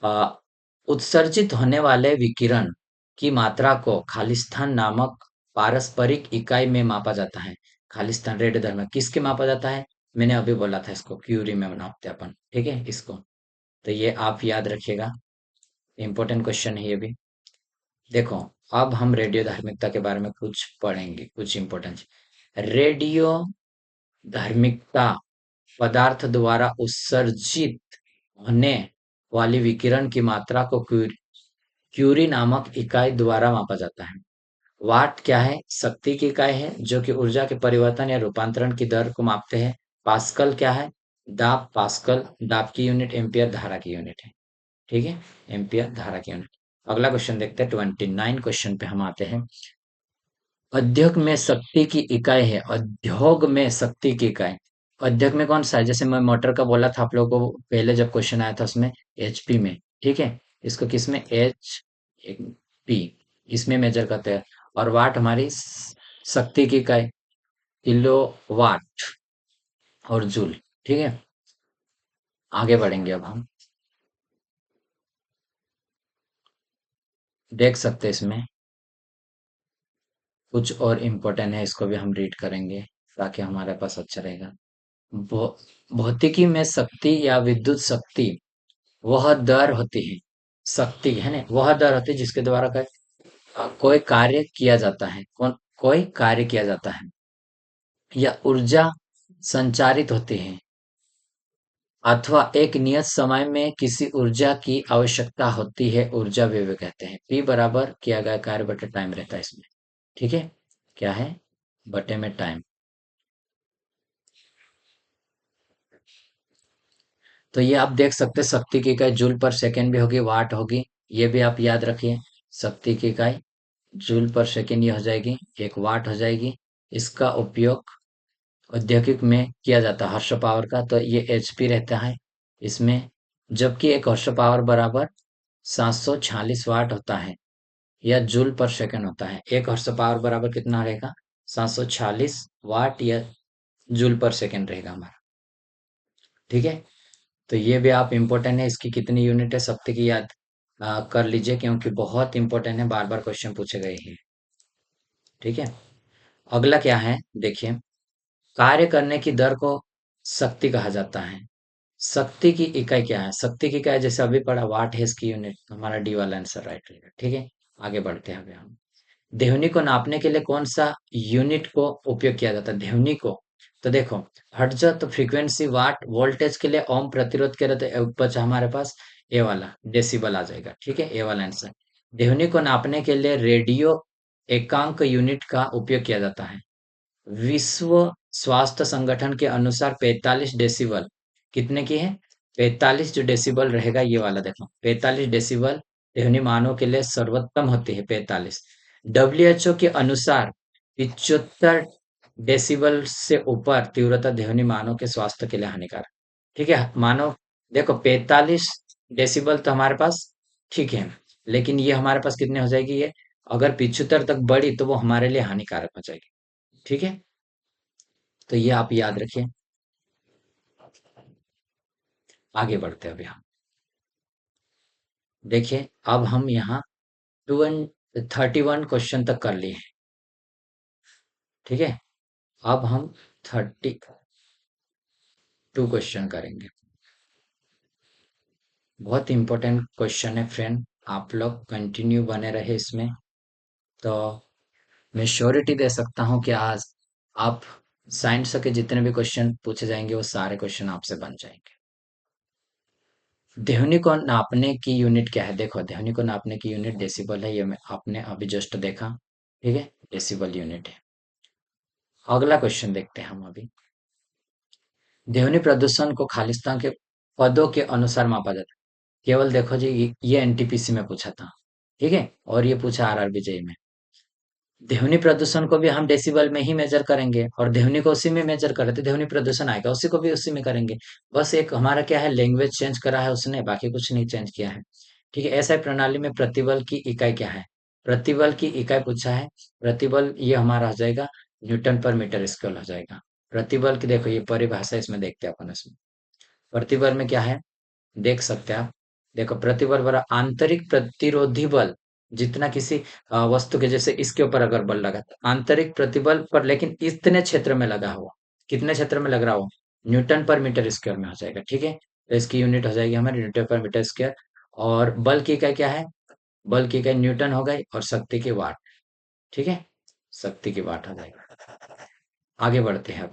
अ, उत्सर्जित होने वाले विकिरण की मात्रा को खालिस्तान नामक पारस्परिक इकाई में मापा जाता है। खालिस्तान रेडियोधर्मी किसके मापा जाता है? मैंने अभी बोला था, इसको क्यूरी में नापते हैं अपन, ठीक है इसको। तो ये आप याद रखिएगा, इंपॉर्टेंट क्वेश्चन है ये भी। देखो, अब हम रेडियो धार्मिकता के बारे में कुछ पढ़ेंगे, कुछ इंपॉर्टेंट। रेडियो धार्मिकता पदार्थ द्वारा उत्सर्जित होने वाली विकिरण की मात्रा को क्यूरी नामक इकाई द्वारा मापा जाता है। वाट क्या है, शक्ति की इकाई है जो कि ऊर्जा के परिवर्तन या रूपांतरण की दर को मापते हैं। पास्कल क्या है, दाब, पास्कल दाब की यूनिट, एम्पियर धारा की यूनिट है, ठीक है, एम्पियर धारा की यूनिट। अगला क्वेश्चन देखते हैं, 29 क्वेश्चन पे हम आते हैं। अध्यक में शक्ति की इकाई है, अध्योग में शक्ति की इकाई। अध्यक में कौन सा है, जैसे मैं मोटर का बोला था आप लोगों को पहले जब क्वेश्चन आया था उसमें, एचपी में, ठीक है। इसको किस में, एच पी, इसमें मेजर करते हैं। और वाट हमारी शक्ति की इकाई, किलो वाट और जूल, ठीक है। आगे बढ़ेंगे अब हम, देख सकते हैं इसमें कुछ और इम्पोर्टेंट है, इसको भी हम रीड करेंगे ताकि हमारे पास अच्छा रहेगा। भौतिकी में शक्ति या विद्युत शक्ति वह दर होती है, शक्ति है ना, वह दर होती है जिसके द्वारा कोई कार्य किया जाता है, कोई कार्य किया जाता है या ऊर्जा संचारित होती है, अथवा एक नियत समय में किसी ऊर्जा की आवश्यकता होती है, ऊर्जा व्यय कहते हैं। पी बराबर किया गया कार्य बटे टाइम रहता है इसमें, ठीक है। क्या है, बटे में टाइम। तो ये आप देख सकते हैं, शक्ति की इकाई जूल पर सेकेंड भी होगी, वाट होगी, ये भी आप याद रखिए, शक्ति की इकाई जूल पर सेकेंड ये हो जाएगी, 1 वाट हो जाएगी। इसका उपयोग औद्योगिक में किया जाता है हॉर्स पावर का, तो ये एचपी रहता है इसमें। जबकि एक हॉर्स पावर बराबर 746 वाट होता है, या जूल पर सेकंड होता है। एक हॉर्स पावर बराबर कितना रहेगा? 746 वाट या जूल पर सेकंड रहेगा हमारा। ठीक है, तो ये भी आप इम्पोर्टेंट है, इसकी कितनी यूनिट है शक्ति की याद कर लीजिए, क्योंकि बहुत इंपॉर्टेंट है, बार बार क्वेश्चन पूछे गए हैं। ठीक है, अगला क्या है देखिए, कार्य करने की दर को शक्ति कहा जाता है। शक्ति की इकाई क्या है? शक्ति की इकाई जैसे अभी पढ़ा, वाट है इसकी यूनिट, हमारा डी वाला आंसर राइट रहेगा। ठीक है, आगे बढ़ते हैं अभी हम। ध्वनि को नापने के लिए कौन सा यूनिट को उपयोग किया जाता है? ध्वनि को, तो देखो, हर्ट्ज तो फ्रीक्वेंसी, वाट वोल्टेज के लिए, ओम प्रतिरोध के लिए, तो बचा हमारे पास ए वाला, डेसिबल आ जाएगा। ठीक है, ए वाला आंसर। ध्वनि को नापने के लिए रेडियो एकांक यूनिट का उपयोग किया जाता है। विश्व स्वास्थ्य संगठन के अनुसार 45 डेसिबल कितने की है? 45 जो डेसिबल रहेगा ये वाला, देखो 45 डेसिबल ध्वनि मानव के लिए सर्वोत्तम होती है 45। डब्ल्यूएचओ के अनुसार 75 डेसिबल से ऊपर तीव्रता ध्वनि मानव के स्वास्थ्य के लिए हानिकारक। ठीक है, मानव, देखो 45 डेसिबल तो हमारे पास ठीक है, लेकिन ये हमारे पास कितने हो जाएगी ये, अगर 75 तक बढ़ी तो वो हमारे लिए हानिकारक हो जाएगी। ठीक है, तो ये आप याद रखिए। आगे बढ़ते हैं अभी हम। देखिए, अब हम यहाँ 31 क्वेश्चन तक कर लिए हैं। ठीक है, अब हम 32 क्वेश्चन करेंगे। बहुत इंपॉर्टेंट क्वेश्चन है फ्रेंड, आप लोग कंटिन्यू बने रहे इसमें, तो मैं श्योरिटी दे सकता हूँ कि आज आप साइंस के जितने भी क्वेश्चन पूछे जाएंगे वो सारे क्वेश्चन आपसे बन जाएंगे। ध्वनि को नापने की यूनिट क्या है? देखो, ध्वनि को नापने की यूनिट डेसिबल है, ये मैं आपने अभी जस्ट देखा। ठीक है, डेसिबल यूनिट है। अगला क्वेश्चन देखते हैं हम अभी। ध्वनि प्रदूषण को खालिस्तान के पदों के अनुसार मापा जाता है। केवल देखो जी, ये एनटीपीसी में पूछा था। ठीक है, और ये पूछा आरआरबी जेई में। ध्वनि प्रदूषण को भी हम डेसिबल में ही मेजर करेंगे, और ध्वनि को उसी में मेजर करें तो ध्वनि प्रदूषण आएगा, उसी को भी उसी में करेंगे। बस एक हमारा क्या है, लैंग्वेज चेंज करा है उसने, बाकी कुछ नहीं चेंज किया है। ठीक है, ऐसा प्रणाली में प्रतिबल की इकाई क्या है? प्रतिबल की इकाई पूछा है। प्रतिबल ये हमारा हो जाएगा न्यूटन पर मीटर स्क्वायर हो जाएगा। प्रतिबल की देखो ये परिभाषा, इसमें देखते हैं अपन इसमें। प्रतिबल में क्या है देख सकते हैं आप। देखो, प्रतिबल बड़ा आंतरिक प्रतिरोधी बल, जितना किसी वस्तु के, जैसे इसके ऊपर अगर बल लगा तो आंतरिक प्रतिबल पर, लेकिन इतने क्षेत्र में लगा हुआ, कितने क्षेत्र में लग रहा हो, न्यूटन पर मीटर स्क्वायर में हो जाएगा। ठीक है, तो इसकी यूनिट हो जाएगी हमारी न्यूटन पर मीटर स्क्वायर। और बल की इकाई क्या है? बल की इकाई न्यूटन हो गई, और शक्ति की वाट। ठीक है, शक्ति की वाट हो जाएगा। आगे बढ़ते हैं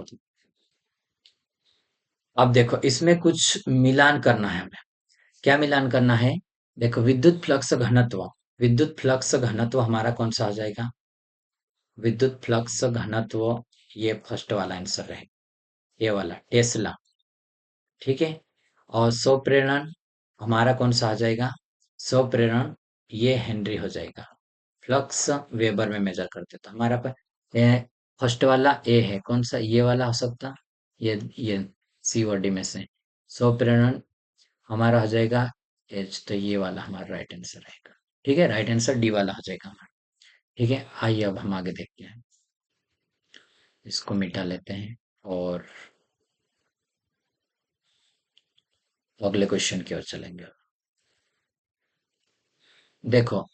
अब देखो, इसमें कुछ मिलान करना है हमें। क्या मिलान करना है? देखो, विद्युत फ्लक्स घनत्व, विद्युत फ्लक्स घनत्व हमारा कौन सा हो जाएगा? विद्युत फ्लक्स घनत्व, ये फर्स्ट वाला आंसर रहेगा, ये वाला टेस्ला। ठीक है, और स्व प्रेरण हमारा कौन सा आ जाएगा? स्व प्रेरण, ये हेनरी हो जाएगा। फ्लक्स वेबर में मेजर करते तो हमारा पर फर्स्ट वाला ए है, कौन सा ये वाला हो सकता? ये सी और डी में से स्व प्रेरण हमारा हो जाएगा एच, तो ये वाला हमारा राइट आंसर रहेगा। ठीक है, राइट आंसर डी वाला हो जाएगा हमारा। ठीक है, आइए अब हम आगे देखते हैं, इसको मिटा लेते हैं और अगले क्वेश्चन की ओर चलेंगे। देखो,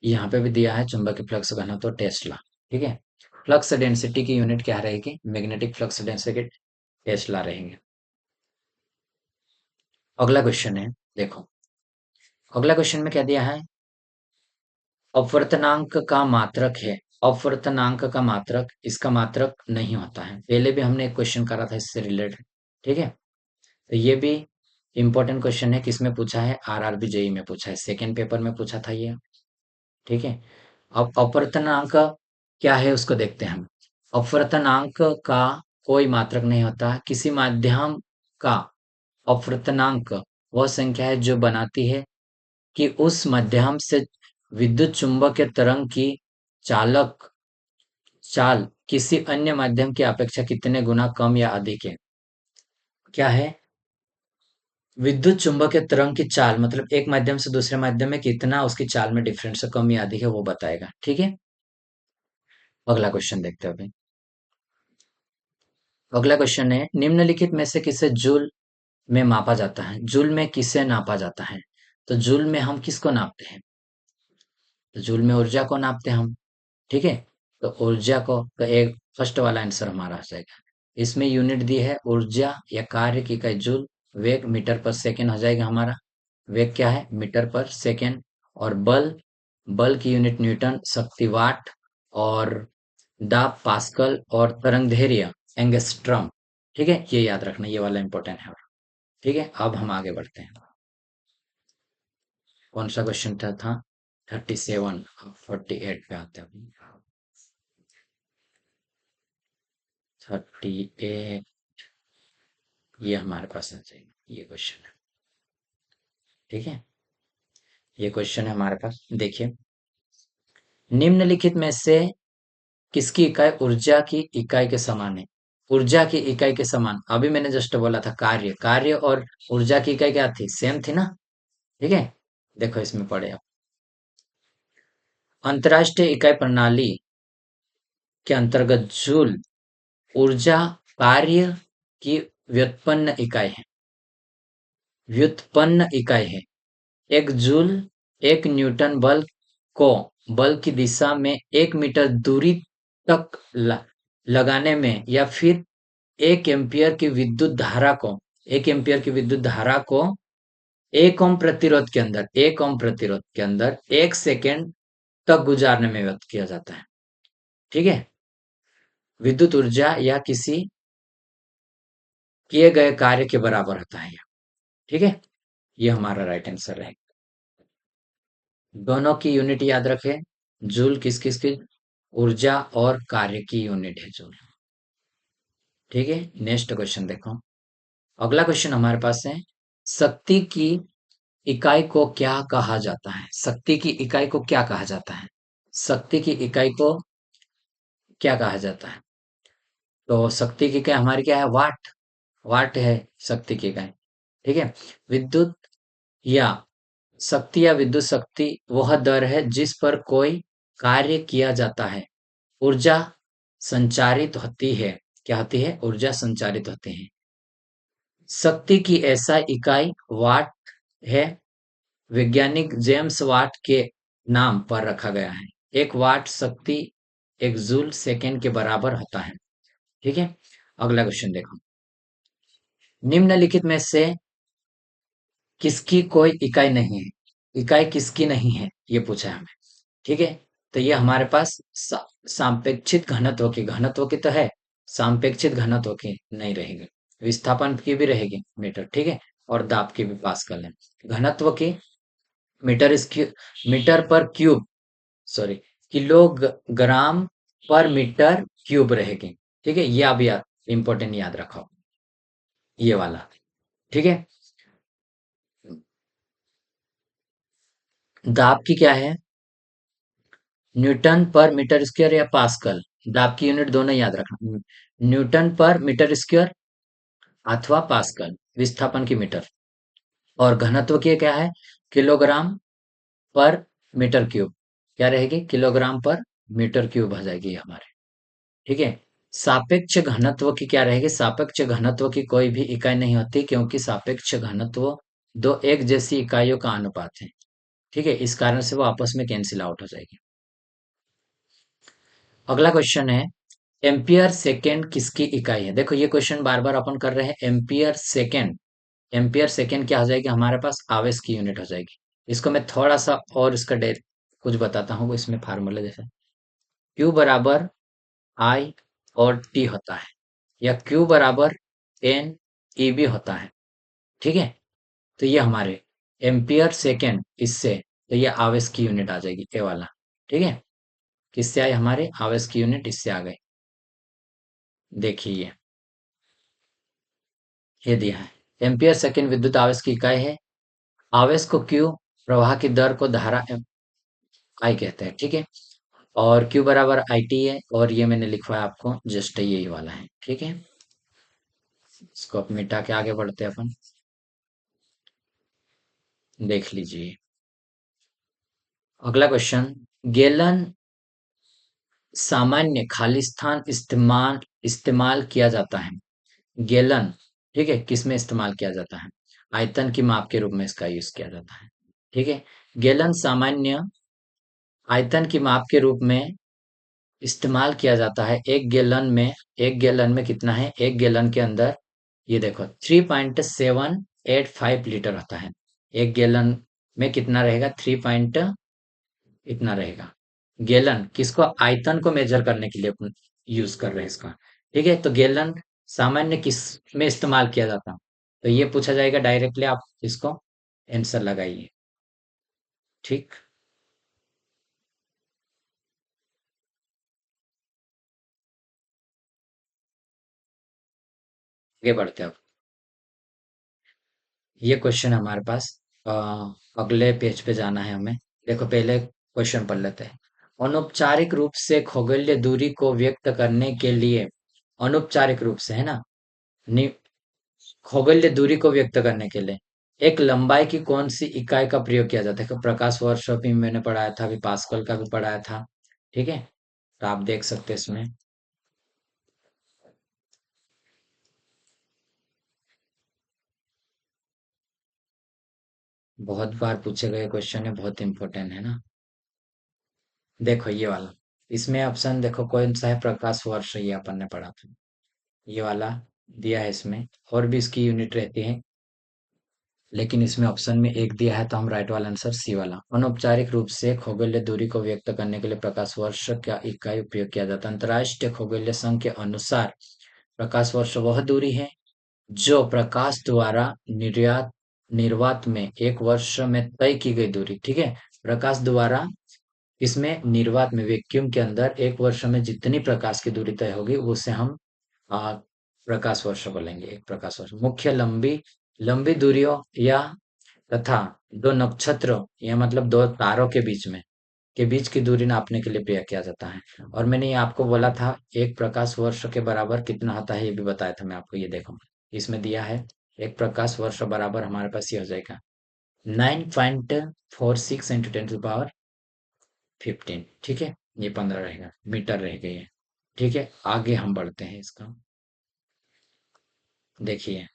यहाँ पे भी दिया है चुंबकीय फ्लक्स घनत्व टेस्ला। ठीक है, फ्लक्स डेंसिटी की यूनिट क्या रहेगी? मैग्नेटिक फ्लक्स डेंसिटी टेस्ला रहेंगे। अगला क्वेश्चन है, देखो, अगला क्वेश्चन में क्या दिया है? अपवर्तनांक का मात्रक है। अपवर्तनांक का मात्रक, इसका मात्रक नहीं होता है। पहले भी हमने एक क्वेश्चन करा था इससे रिलेटेड। ठीक है, तो ये भी इंपॉर्टेंट क्वेश्चन है, किसमें पूछा है? आरआरबी जेई में पूछा है, सेकंड पेपर में पूछा था ये। ठीक है, अब अपवर्तनांक क्या है उसको देखते हैं हम। अपवर्तनांक का कोई मात्रक नहीं होता। किसी माध्यम का अपवर्तनांक वह संख्या है जो बनाती है कि उस माध्यम से विद्युत चुम्बकीय तरंग की चालक चाल किसी अन्य माध्यम की अपेक्षा कितने गुना कम या अधिक है? क्या है? विद्युत चुम्बकीय तरंग की चाल मतलब एक माध्यम से दूसरे माध्यम में कितना उसकी चाल में डिफरेंस है, कम या अधिक है, वो बताएगा। ठीक है, अगला क्वेश्चन देखते हैं अभी। अगला क्वेश्चन है, निम्नलिखित में से किसे जूल में मापा जाता है? जूल में किसे नापा जाता है? तो जूल में हम किसको नापते हैं? तो जूल में ऊर्जा को नापते हैं हम। ठीक है, तो ऊर्जा को, तो एक फर्स्ट वाला आंसर हमारा आ जाएगा। इसमें यूनिट दी है ऊर्जा या कार्य की इकाई जूल, वेग मीटर पर सेकेंड हो जाएगा हमारा। वेग क्या है? मीटर पर सेकेंड। और बल, बल की यूनिट न्यूटन, शक्ति वाट, और दाब पास्कल, और तरंग दैर्ध्य एंगस्ट्रॉम। ठीक है, ये याद रखना, ये वाला इंपॉर्टेंट है। ठीक है, अब हम आगे बढ़ते हैं। कौन सा क्वेश्चन था? 37। 48 पे आते हैं। 38, ये हमारे पास आ जाएगा, ये क्वेश्चन है। ठीक है, ये क्वेश्चन है हमारे पास, देखिए। निम्नलिखित में से किसकी इकाई ऊर्जा की इकाई के समान है? ऊर्जा की इकाई के समान, अभी मैंने जस्ट बोला था कार्य, कार्य और ऊर्जा की इकाई क्या थी? सेम थी ना। ठीक है, देखो इसमें पढ़े आप। अंतरराष्ट्रीय इकाई प्रणाली के अंतर्गत जूल ऊर्जा कार्य की व्युत्पन्न इकाई है। व्युत्पन्न इकाई है। एक जूल एक न्यूटन बल को बल की दिशा में 1 मीटर दूरी तक लगाने में, या फिर 1 एम्पियर की विद्युत धारा को 1 ओम प्रतिरोध के अंदर 1 सेकेंड तक गुजारने में व्यक्त किया जाता है। ठीक है, विद्युत ऊर्जा या किसी किए गए कार्य के बराबर होता है। ठीक है, ये हमारा राइट आंसर है। दोनों की यूनिट याद रखें। जूल किस किस की? ऊर्जा और कार्य की यूनिट है जूल। ठीक है, नेक्स्ट क्वेश्चन देखो। अगला क्वेश्चन हमारे पास है, शक्ति की इकाई को क्या कहा जाता है? शक्ति की इकाई को क्या कहा जाता है? शक्ति की इकाई को क्या कहा जाता है? तो शक्ति की इकाई हमारी क्या है? वाट। वाट है शक्ति की इकाई। ठीक है, विद्युत या शक्ति या विद्युत शक्ति वह दर है जिस पर कोई कार्य किया जाता है। ऊर्जा संचारित होती है। क्या होती है? ऊर्जा संचारित होती है। शक्ति की ऐसा इकाई वाट है। वैज्ञानिक जेम्स वाट के नाम पर रखा गया है। 1 वाट शक्ति 1 जूल सेकेंड के बराबर होता है। ठीक है, अगला क्वेश्चन देखो। निम्नलिखित में से किसकी कोई इकाई नहीं है? इकाई किसकी नहीं है, ये पूछा है हमें। ठीक है, तो ये हमारे पास सापेक्षिक घनत्व की, घनत्व की तो है, सापेक्षिक घनत्व की नहीं रहेगी। विस्थापन की भी रहेगी मीटर। ठीक है, और दाब की भी पास्कल है। घनत्व की मीटर पर क्यूब, सॉरी, किलोग्राम पर मीटर क्यूब रहेगी। ठीक है, ये अभी इंपॉर्टेंट याद रखो, ये वाला। ठीक है, दाब की क्या है? न्यूटन पर मीटर स्क्वायर या पास्कल। दाब की यूनिट दोनों याद रखना, न्यूटन पर मीटर स्क्वायर अथवा पास्कल, विस्थापन की मीटर। और घनत्व की क्या है? किलोग्राम पर मीटर क्यूब। क्या रहेगी? किलोग्राम पर मीटर क्यूब हो जाएगी ये हमारे। ठीक है, सापेक्ष घनत्व की क्या रहेगी? सापेक्ष घनत्व की कोई भी इकाई नहीं होती, क्योंकि सापेक्ष घनत्व दो एक जैसी इकाइयों का अनुपात है। ठीक है, इस कारण से वो आपस में कैंसिल आउट हो जाएगी। अगला क्वेश्चन है, एम्पियर सेकेंड किसकी इकाई है? देखो ये क्वेश्चन बार बार अपन कर रहे हैं। एम्पियर सेकेंड, एम्पियर सेकेंड क्या हो जाएगी हमारे पास? आवेश की यूनिट हो जाएगी। इसको मैं थोड़ा सा और इसका डेर कुछ बताता हूँ, इसमें फार्मूला जैसे Q बराबर I और T होता है, या Q बराबर N EB होता है। ठीक है, तो ये हमारे एम्पियर सेकेंड, इससे तो ये आवेश की यूनिट आ जाएगी, ए वाला। ठीक है, किससे आए? हमारे आवेश की यूनिट इससे आ गई। देखिए ये दिया है, एम्पियर सेकेंड विद्युत आवेश की इकाई है। आवेश को क्यू, प्रवाह की दर को धारा आई कहते हैं, ठीक है। और Q बराबर आई टी है, और ये मैंने लिखवाया आपको जस्ट यही वाला है, ठीक है। इसको अब मिटा के आगे बढ़ते हैं अपन। देख लीजिए अगला क्वेश्चन। गैलन सामान्य खाली स्थान इस्तेमाल इस्तेमाल किया जाता है। गैलन, ठीक है, किस में इस्तेमाल किया जाता है? आयतन की माप के रूप में इसका यूज किया जाता है, ठीक है। गैलन सामान्य आयतन की माप के रूप में इस्तेमाल किया जाता है। एक गैलन में कितना है? एक गैलन के अंदर ये देखो 3.785 लीटर होता है। एक गैलन में कितना रहेगा? 3 पॉइंट इतना रहेगा। गैलन किसको? आयतन को मेजर करने के लिए अपन यूज कर रहे हैं इसका, ठीक है। तो गैलन सामान्य किस में इस्तेमाल किया जाता है? तो ये पूछा जाएगा डायरेक्टली, आप इसको आंसर लगाइए, ठीक। आगे बढ़ते हैं अब। ये क्वेश्चन हमारे पास अ, अगले पेज पे जाना है हमें। देखो पहले क्वेश्चन पढ़ लेते हैं। अनौपचारिक रूप से खगोलीय दूरी को व्यक्त करने के लिए, अनौपचारिक रूप से है ना, नि- खगोलीय दूरी को व्यक्त करने के लिए एक लंबाई की कौन सी इकाई का प्रयोग किया जाता है? कि प्रकाश वर्ष भी मैंने पढ़ाया था, अभी पास्कल का भी पढ़ाया था, ठीक है। तो आप देख सकते हैं इसमें। बहुत बार पूछे गए क्वेश्चन है, बहुत इंपॉर्टेंट है ना। देखो ये वाला, इसमें ऑप्शन देखो कौन सा है? प्रकाश वर्ष, ये अपन ने पढ़ा था, ये वाला दिया है इसमें। और भी इसकी यूनिट रहती है, लेकिन इसमें ऑप्शन में एक दिया है, तो हम राइट वाला आंसर सी वाला। अनौपचारिक रूप से खगोलीय दूरी को व्यक्त करने के लिए प्रकाश वर्ष का इकाई उपयोग किया जाता है। अंतरराष्ट्रीय खगोलीय संघ के अनुसार प्रकाश वर्ष वह दूरी है जो प्रकाश द्वारा निर्यात निर्वात में एक वर्ष में तय की गई दूरी, ठीक है। प्रकाश द्वारा इसमें निर्वात में वैक्यूम के अंदर एक वर्ष में जितनी प्रकाश की दूरी तय होगी उसे हम आ, प्रकाश वर्ष बोलेंगे। एक प्रकाश वर्ष मुख्य लंबी लंबी दूरियों या तथा दो नक्षत्रों या मतलब दो तारों के बीच की दूरी नापने के लिए प्रयोग किया जाता है। और मैंने ये आपको बोला था एक प्रकाश वर्ष के बराबर कितना होता है, ये भी बताया था मैं आपको। ये देखो इसमें दिया है, एक प्रकाश वर्ष बराबर हमारे पास ये हो जाएगा 9.46 इंटू 10 to the power 15, ठीक है। ये 15 रहेगा, मीटर रह गई है, ठीक है। आगे हम बढ़ते हैं इसका। देखिए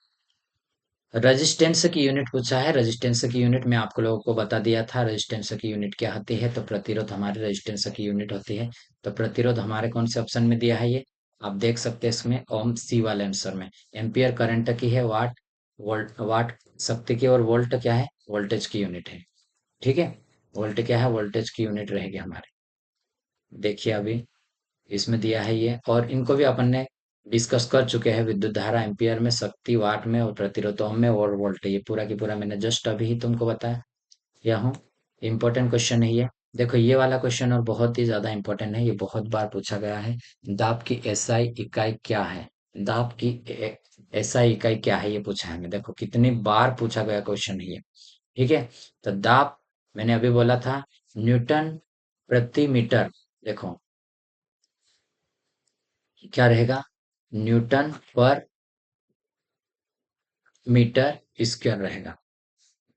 रेजिस्टेंस की यूनिट पूछा है। रेजिस्टेंस की यूनिट मैं आपको लोगों को बता दिया था, रेजिस्टेंस की यूनिट क्या होती है। तो प्रतिरोध हमारे रेजिस्टेंस की यूनिट होती है। तो प्रतिरोध हमारे कौन से ऑप्शन में दिया है? ये आप देख सकते हैं इसमें ओम सी वाले आंसर में। एम्पियर करंट की है, वाट शक्ति की, और वोल्ट क्या है? वोल्टेज की यूनिट है, ठीक है। वोल्ट क्या है? वोल्टेज की यूनिट रहेगी हमारी। देखिए अभी इसमें दिया है ये, और इनको भी अपन ने डिस्कस कर चुके हैं। विद्युत धारा एम्पियर में, शक्ति वाट में, और प्रतिरोध ओम में, और वोल्ट, ये पूरा की पूरा मैंने जस्ट अभी ही तुमको बताया या हूँ। इंपॉर्टेंट क्वेश्चन है ये। देखो ये वाला क्वेश्चन और बहुत ही ज्यादा इंपॉर्टेंट है, ये बहुत बार पूछा गया है। दाब की एसआई इकाई क्या है? दाब की एसआई इकाई क्या है, ये पूछा है हमें। देखो कितनी बार पूछा गया क्वेश्चन है ये, ठीक है। तो दाब मैंने अभी बोला था न्यूटन प्रति मीटर। देखो क्या रहेगा? न्यूटन पर मीटर स्क्वायर रहेगा,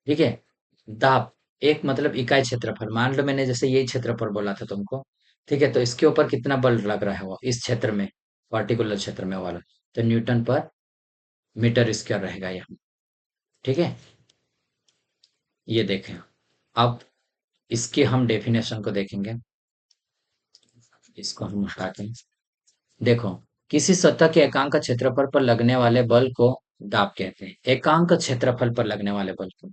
ठीक है। दाब एक मतलब इकाई क्षेत्रफल, मान लो मैंने जैसे यही क्षेत्रफल बोला था तुमको, ठीक है। तो इसके ऊपर कितना बल लग रहा है वो इस क्षेत्र में, पर्टिकुलर क्षेत्र में वाला, तो न्यूटन पर मीटर स्क्वायर रहेगा यहाँ, ठीक है। ये देखें, अब इसके हम डेफिनेशन को देखेंगे। इसको हम हटाते हैं। देखो किसी सतह के एकांक क्षेत्रफल पर लगने वाले बल को दाब कहते हैं। एकांक क्षेत्रफल पर लगने वाले बल को,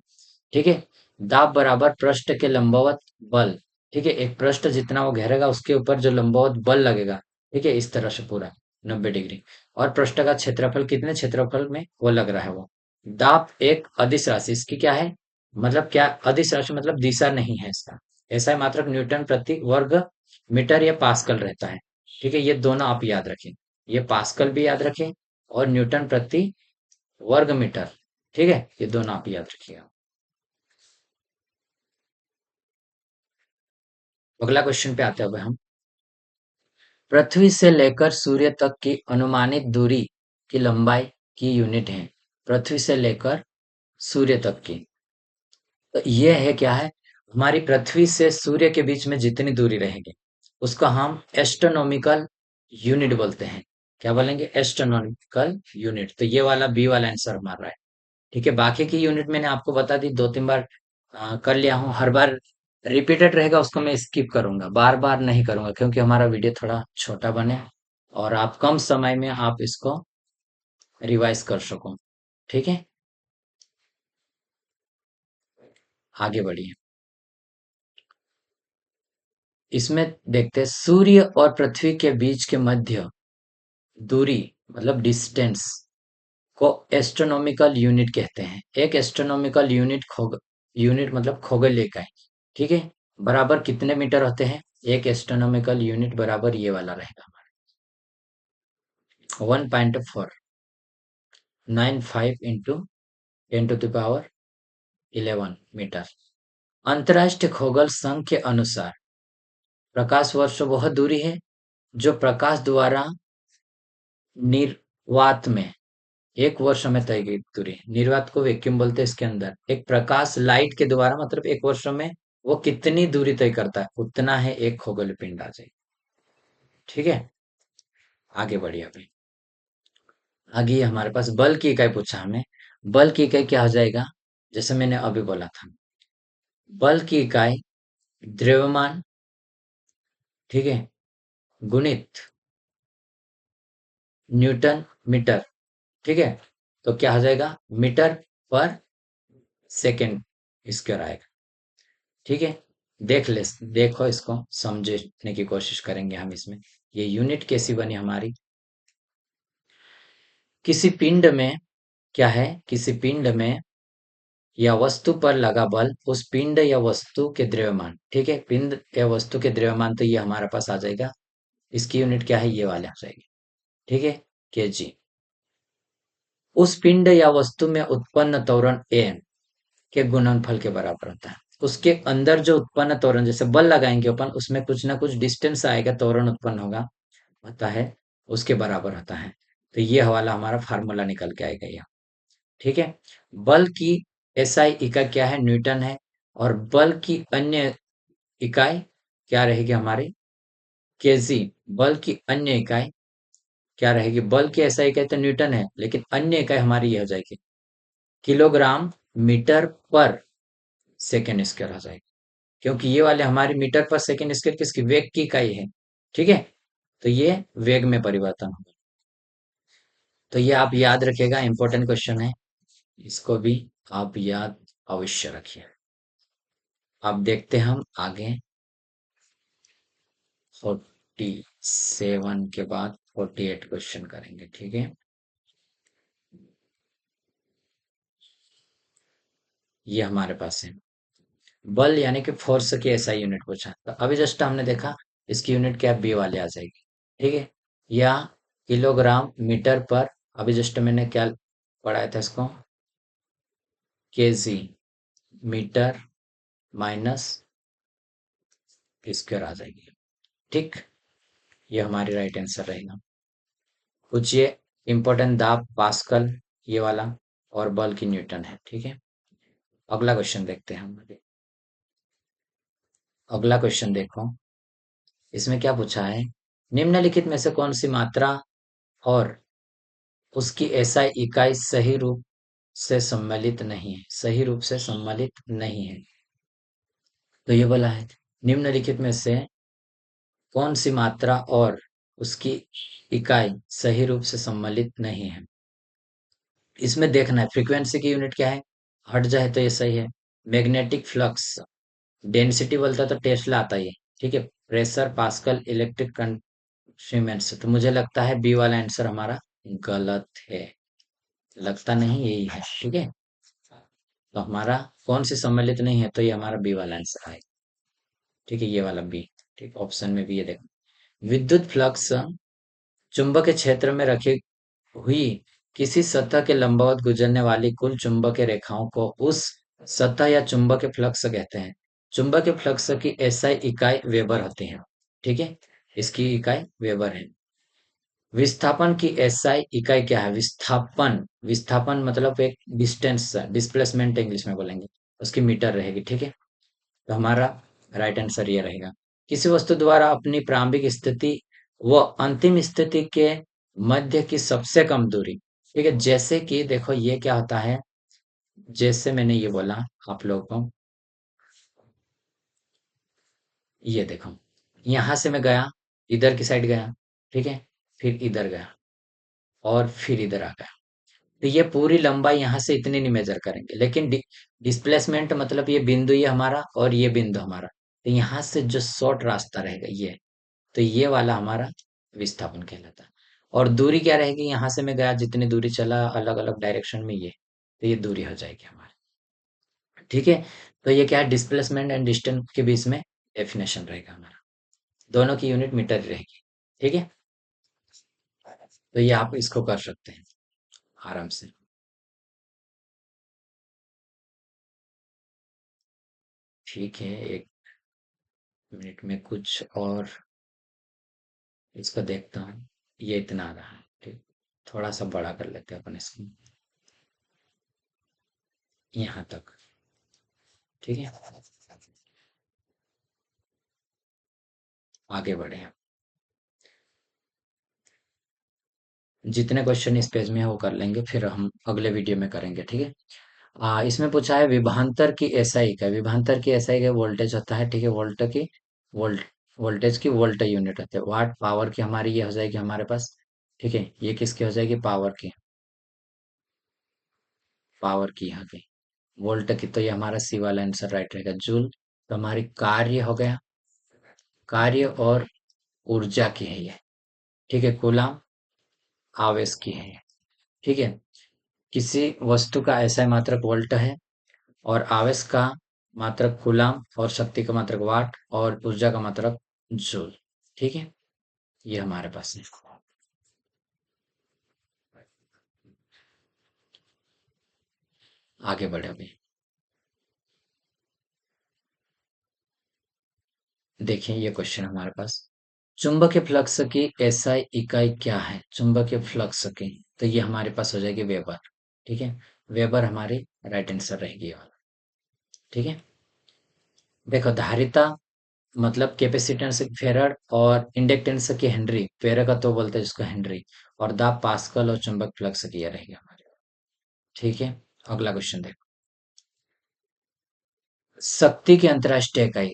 ठीक है। दाब बराबर पृष्ठ के लंबवत बल, ठीक है। एक पृष्ठ जितना वो घेरेगा उसके ऊपर जो लंबवत बल लगेगा, ठीक है, इस तरह से पूरा 90 डिग्री। और पृष्ठ का क्षेत्रफल कितने क्षेत्रफल में वो लग रहा है वो। दाब एक अदिश राशि, इसकी क्या है मतलब, क्या अदिश राशि मतलब दिशा नहीं है इसका। ऐसा है मात्रक न्यूटन प्रति वर्ग मीटर या पास्कल रहता है, ठीक है। ये दोनों आप याद रखें, ये पास्कल भी याद रखें और न्यूटन प्रति वर्ग मीटर, ठीक है। ये दोनों आप याद रखिएगा। अगला क्वेश्चन पे आते हैं अब हम। पृथ्वी से लेकर सूर्य तक की अनुमानित दूरी की लंबाई की यूनिट है। पृथ्वी से लेकर सूर्य तक की, तो ये है क्या है, हमारी पृथ्वी से सूर्य के बीच में जितनी दूरी रहेगी उसको हम एस्ट्रोनॉमिकल यूनिट बोलते हैं। क्या बोलेंगे? Astronomical unit. तो ये वाला बी वाला आंसर हमारा है। ठीक है, बाकी की यूनिट मैंने आपको बता दी, दो तीन बार कर लिया हूँ। हर बार रिपीटेड रहेगा उसको मैं स्किप करूंगा, बार बार नहीं करूंगा, क्योंकि हमारा वीडियो थोड़ा छोटा बने और आप कम समय में आप इसको रिवाइज कर सको। ठीक है, आगे बढ़िए। इसमें देखते हैं, सूर्य और पृथ्वी के बीच के मध्य दूरी मतलब डिस्टेंस को एस्ट्रोनॉमिकल यूनिट कहते हैं। एक एस्ट्रोनॉमिकल यूनिट यूनिट मतलब खगोलीय इकाई। ठीक है, बराबर कितने मीटर होते हैं? एक एस्ट्रोनॉमिकल यूनिट बराबर ये वाला रहेगा हमारा 1.495 इंटू 10⁻11 मीटर। अंतरराष्ट्रीय खगोल संघ के अनुसार प्रकाश वर्ष वह दूरी है जो प्रकाश द्वारा निर्वात में एक वर्ष में तय की दूरी। निर्वात को वैक्यूम बोलते हैं। इसके अंदर एक प्रकाश लाइट के द्वारा मतलब एक वर्ष में वो कितनी दूरी तय करता है, उतना है एक खगोलीय पिंड आ जाएगी। ठीक है, आगे बढ़िए अभी। आगे हमारे पास बल की इकाई पूछा हमें। बल की इकाई क्या हो जाएगा? जैसे मैंने अभी बोला था, बल की इकाई द्रव्यमान, ठीक है, गुणित न्यूटन मीटर। ठीक है, तो क्या हो जाएगा? मीटर पर सेकेंड स्क्वायर आएगा। ठीक है, देखो इसको समझने की कोशिश करेंगे हम इसमें। ये यूनिट कैसी बनी हमारी? किसी पिंड में क्या है, किसी पिंड में या वस्तु पर लगा बल उस पिंड या वस्तु के द्रव्यमान। ठीक है, पिंड या वस्तु के द्रव्यमान, तो ये हमारे पास आ जाएगा। इसकी यूनिट क्या है? ये वाले आ जाएगी। ठीक है, केजी। उस पिंड या वस्तु में उत्पन्न त्वरण एम के गुणनफल के बराबर होता है। उसके अंदर जो उत्पन्न त्वरण, जैसे बल लगाएंगे अपन, उसमें कुछ ना कुछ डिस्टेंस आएगा, त्वरण उत्पन्न होगा, होता है, उसके बराबर होता है। तो ये हवाला हमारा फार्मूला निकल के आएगा यहाँ। ठीक है, बल की एसआई इकाई क्या है? न्यूटन है। और बल की अन्य इकाई क्या रहेगी हमारी? केजी। बल की अन्य इकाई क्या रहेगी? बल की एसआई इकाई तो न्यूटन है, लेकिन अन्य इकाई हमारी ये हो जाएगी किलोग्राम मीटर पर सेकेंड स्क्वायर हो जाएगी। क्योंकि ये वाले हमारी मीटर पर सेकेंड स्क्वायर किसकी? वेग की इकाई है। ठीक है, तो ये वेग में परिवर्तन होगा। तो ये आप याद रखिएगा, इंपॉर्टेंट क्वेश्चन है, इसको भी आप याद अवश्य रखिए। अब देखते हैं हम आगे। 47 के बाद 48 क्वेश्चन करेंगे। ठीक है, ये हमारे पास है। बल यानी कि फोर्स की ऐसा यूनिट पूछा, तो अभी जस्ट हमने देखा इसकी यूनिट क्या? बी वाले आ जाएगी। ठीक है, या किलोग्राम मीटर पर, अभी जस्ट मैंने क्या पढ़ाया था इसको? केजी मीटर माइनस स्क्वायर आ जाएगी। ठीक, ये हमारी राइट आंसर रहेगा। कुछ ये इंपॉर्टेंट दाब पास्कल ये वाला, और बल की न्यूटन है। ठीक है, अगला क्वेश्चन देखते हैं हम। अगला क्वेश्चन देखो, इसमें क्या पूछा है? निम्नलिखित में से कौन सी मात्रा और उसकी एसआई इकाई सही रूप से सम्मिलित नहीं है? सही रूप से सम्मिलित नहीं है। तो ये बोला है, निम्नलिखित में से कौन सी मात्रा और उसकी इकाई सही रूप से सम्मिलित नहीं है? इसमें देखना है फ्रीक्वेंसी की यूनिट क्या है, हट जाए तो ये सही है। मैग्नेटिक फ्लक्स डेंसिटी बोलता तो टेस्ला आता ही है। ठीक है, प्रेशर पास्कल इलेक्ट्रिक कंस्ट्रक्शन। तो मुझे लगता है बी वाला आंसर हमारा गलत है। लगता नहीं, यही है। ठीक है, तो हमारा कौन सी सम्मिलित नहीं है? तो ये हमारा बी वाला आंसर है। ठीक है, ये वाला बी। ठीक, ऑप्शन में भी ये देखो, विद्युत फ्लक्स चुंबकीय क्षेत्र में रखी हुई किसी सतह के लंबवत गुजरने वाली कुल चुंबकीय रेखाओं को उस सतह या चुंबकीय फ्लक्स कहते हैं। चुंबकीय फ्लक्स की एसआई इकाई वेबर होती है। ठीक है, इसकी इकाई वेबर है। विस्थापन की एसआई इकाई क्या है? विस्थापन, विस्थापन मतलब एक डिस्टेंस, डिस्प्लेसमेंट इंग्लिश में बोलेंगे, उसकी मीटर रहेगी। ठीक है, तो हमारा राइट आंसर ये रहेगा। किसी वस्तु द्वारा अपनी प्रारंभिक स्थिति व अंतिम स्थिति के मध्य की सबसे कम दूरी। ठीक है, जैसे कि देखो ये क्या होता है, जैसे मैंने ये बोला आप लोगों को, ये देखो, यहां से मैं गया, इधर की साइड गया, ठीक है, फिर इधर गया और फिर इधर आ गया। तो ये पूरी लंबाई यहाँ से इतनी नहीं मेजर करेंगे, लेकिन डिस्प्लेसमेंट मतलब ये बिंदु ये हमारा और ये बिंदु हमारा, तो यहाँ से जो शॉर्ट रास्ता रहेगा ये, तो ये वाला हमारा विस्थापन कहलाता है। और दूरी क्या रहेगी, यहाँ से मैं गया, जितनी दूरी चला अलग अलग डायरेक्शन में, ये तो ये दूरी हो जाएगी हमारी। ठीक है, तो ये क्या है, डिस्प्लेसमेंट एंड डिस्टेंस के बीच में डेफिनेशन रहेगा हमारा, दोनों की यूनिट मीटर रहेगी। ठीक है, तो ये आप इसको कर सकते हैं आराम से। ठीक है, एक मिनट में कुछ और इसको देखता हूँ। ये इतना आ रहा है, ठीक, थोड़ा सा बड़ा कर लेते हैं अपन इसको, यहाँ तक। ठीक है, आगे बढ़े हम। जितने क्वेश्चन इस पेज में है वो कर लेंगे, फिर हम अगले वीडियो में करेंगे। ठीक है, इसमें पूछा है विभवांतर की एसआई का, विभवांतर की एसआई का वोल्टेज होता है। ठीक है, वोल्ट की वोल्ट वोल्टेज की वोल्ट यूनिट होती है। वाट पावर की हमारी ये हो जाएगी हमारे पास। ठीक है, ये किसकी हो जाएगी, पावर की, पावर की यहाँ की। वोल्ट की तो ये हमारा सी वाला आंसर राइट रहेगा। जूल तो हमारी कार्य हो गया, कार्य और ऊर्जा की है ये। ठीक है, कूलाम आवेश की है ये। ठीक है, किसी वस्तु का ऐसा मात्रक वोल्ट है, और आवेश का मात्रक कूलाम, और शक्ति का मात्रक वाट, और ऊर्जा का मात्रक जूल। ठीक है, ये हमारे पास है। आगे बढ़े अभी। देखिए ये क्वेश्चन हमारे पास, चुंबकीय फ्लक्स की एसआई इकाई क्या है? चुंबकीय फ्लक्स की, तो ये हमारे पास हो जाएगी वेबर। ठीक है, वेबर हमारी राइट आंसर रहेगी ये वाला। ठीक है, देखो धारिता मतलब कैपेसिटेंस फेरड, और इंडक्टेंस की हेनरी, फेरड का तो बोलते हैं जिसको हेनरी, और दाब पास्कल, और चुंबक फ्लक्स की ये रहेगी हमारे। ठीक है, अगला क्वेश्चन देखो, शक्ति की अंतरराष्ट्रीय इकाई,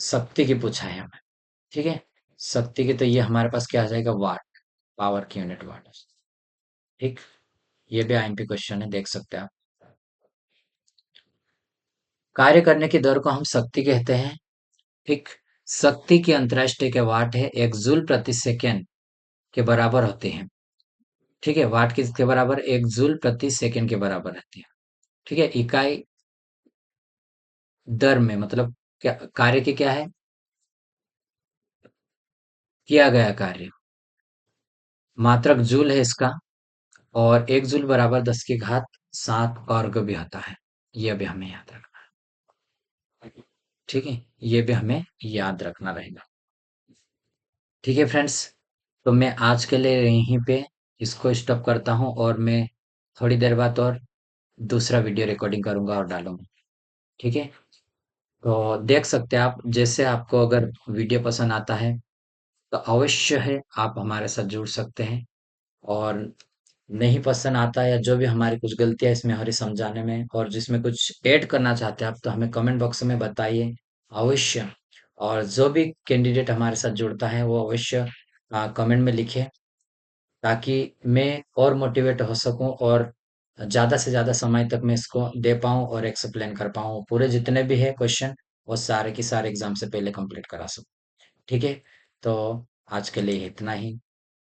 शक्ति की पूछा है हमें। ठीक है, शक्ति की तो ये हमारे पास क्या आ जाएगा, वाट, पावर की यूनिट वाट। ठीक, ये भी आईएमपी क्वेश्चन है, देख सकते हैं आप। कार्य करने की दर को हम शक्ति कहते हैं। ठीक, शक्ति की अंतरराष्ट्रीय के वाट है, 1 जूल प्रति सेकेंड के बराबर होते हैं। ठीक है, वाट किसके बराबर, 1 जूल प्रति सेकेंड के बराबर रहती है। ठीक है, इकाई दर में मतलब क्या, कार्य की क्या है, किया गया कार्य, मात्रक जूल है इसका, और 1 जूल बराबर 10 की घात 7 वर्ग भी होता है। ये भी हमें याद रखना है। ठीक है, ये भी हमें याद रखना रहेगा। ठीक है फ्रेंड्स, तो मैं आज के लिए यहीं पे इसको स्टॉप करता हूँ, और मैं थोड़ी देर बाद और दूसरा वीडियो रिकॉर्डिंग करूंगा और डालूंगा। ठीक है, तो देख सकते हैं आप, जैसे आपको अगर वीडियो पसंद आता है तो अवश्य है आप हमारे साथ जुड़ सकते हैं, और नहीं पसंद आता, या जो भी हमारी कुछ गलतियां इसमें हो रही समझाने में, और जिसमें कुछ ऐड करना चाहते हैं आप, तो हमें कमेंट बॉक्स में बताइए अवश्य। और जो भी कैंडिडेट हमारे साथ जुड़ता है वो अवश्य कमेंट में लिखे, ताकि मैं और मोटिवेट हो सकूं, और ज़्यादा से ज़्यादा समय तक मैं इसको दे पाऊं और एक्सप्लेन कर पाऊं, पूरे जितने भी है क्वेश्चन वो सारे की सारे एग्जाम से पहले कंप्लीट करा सकूं। ठीक है, तो आज के लिए इतना ही।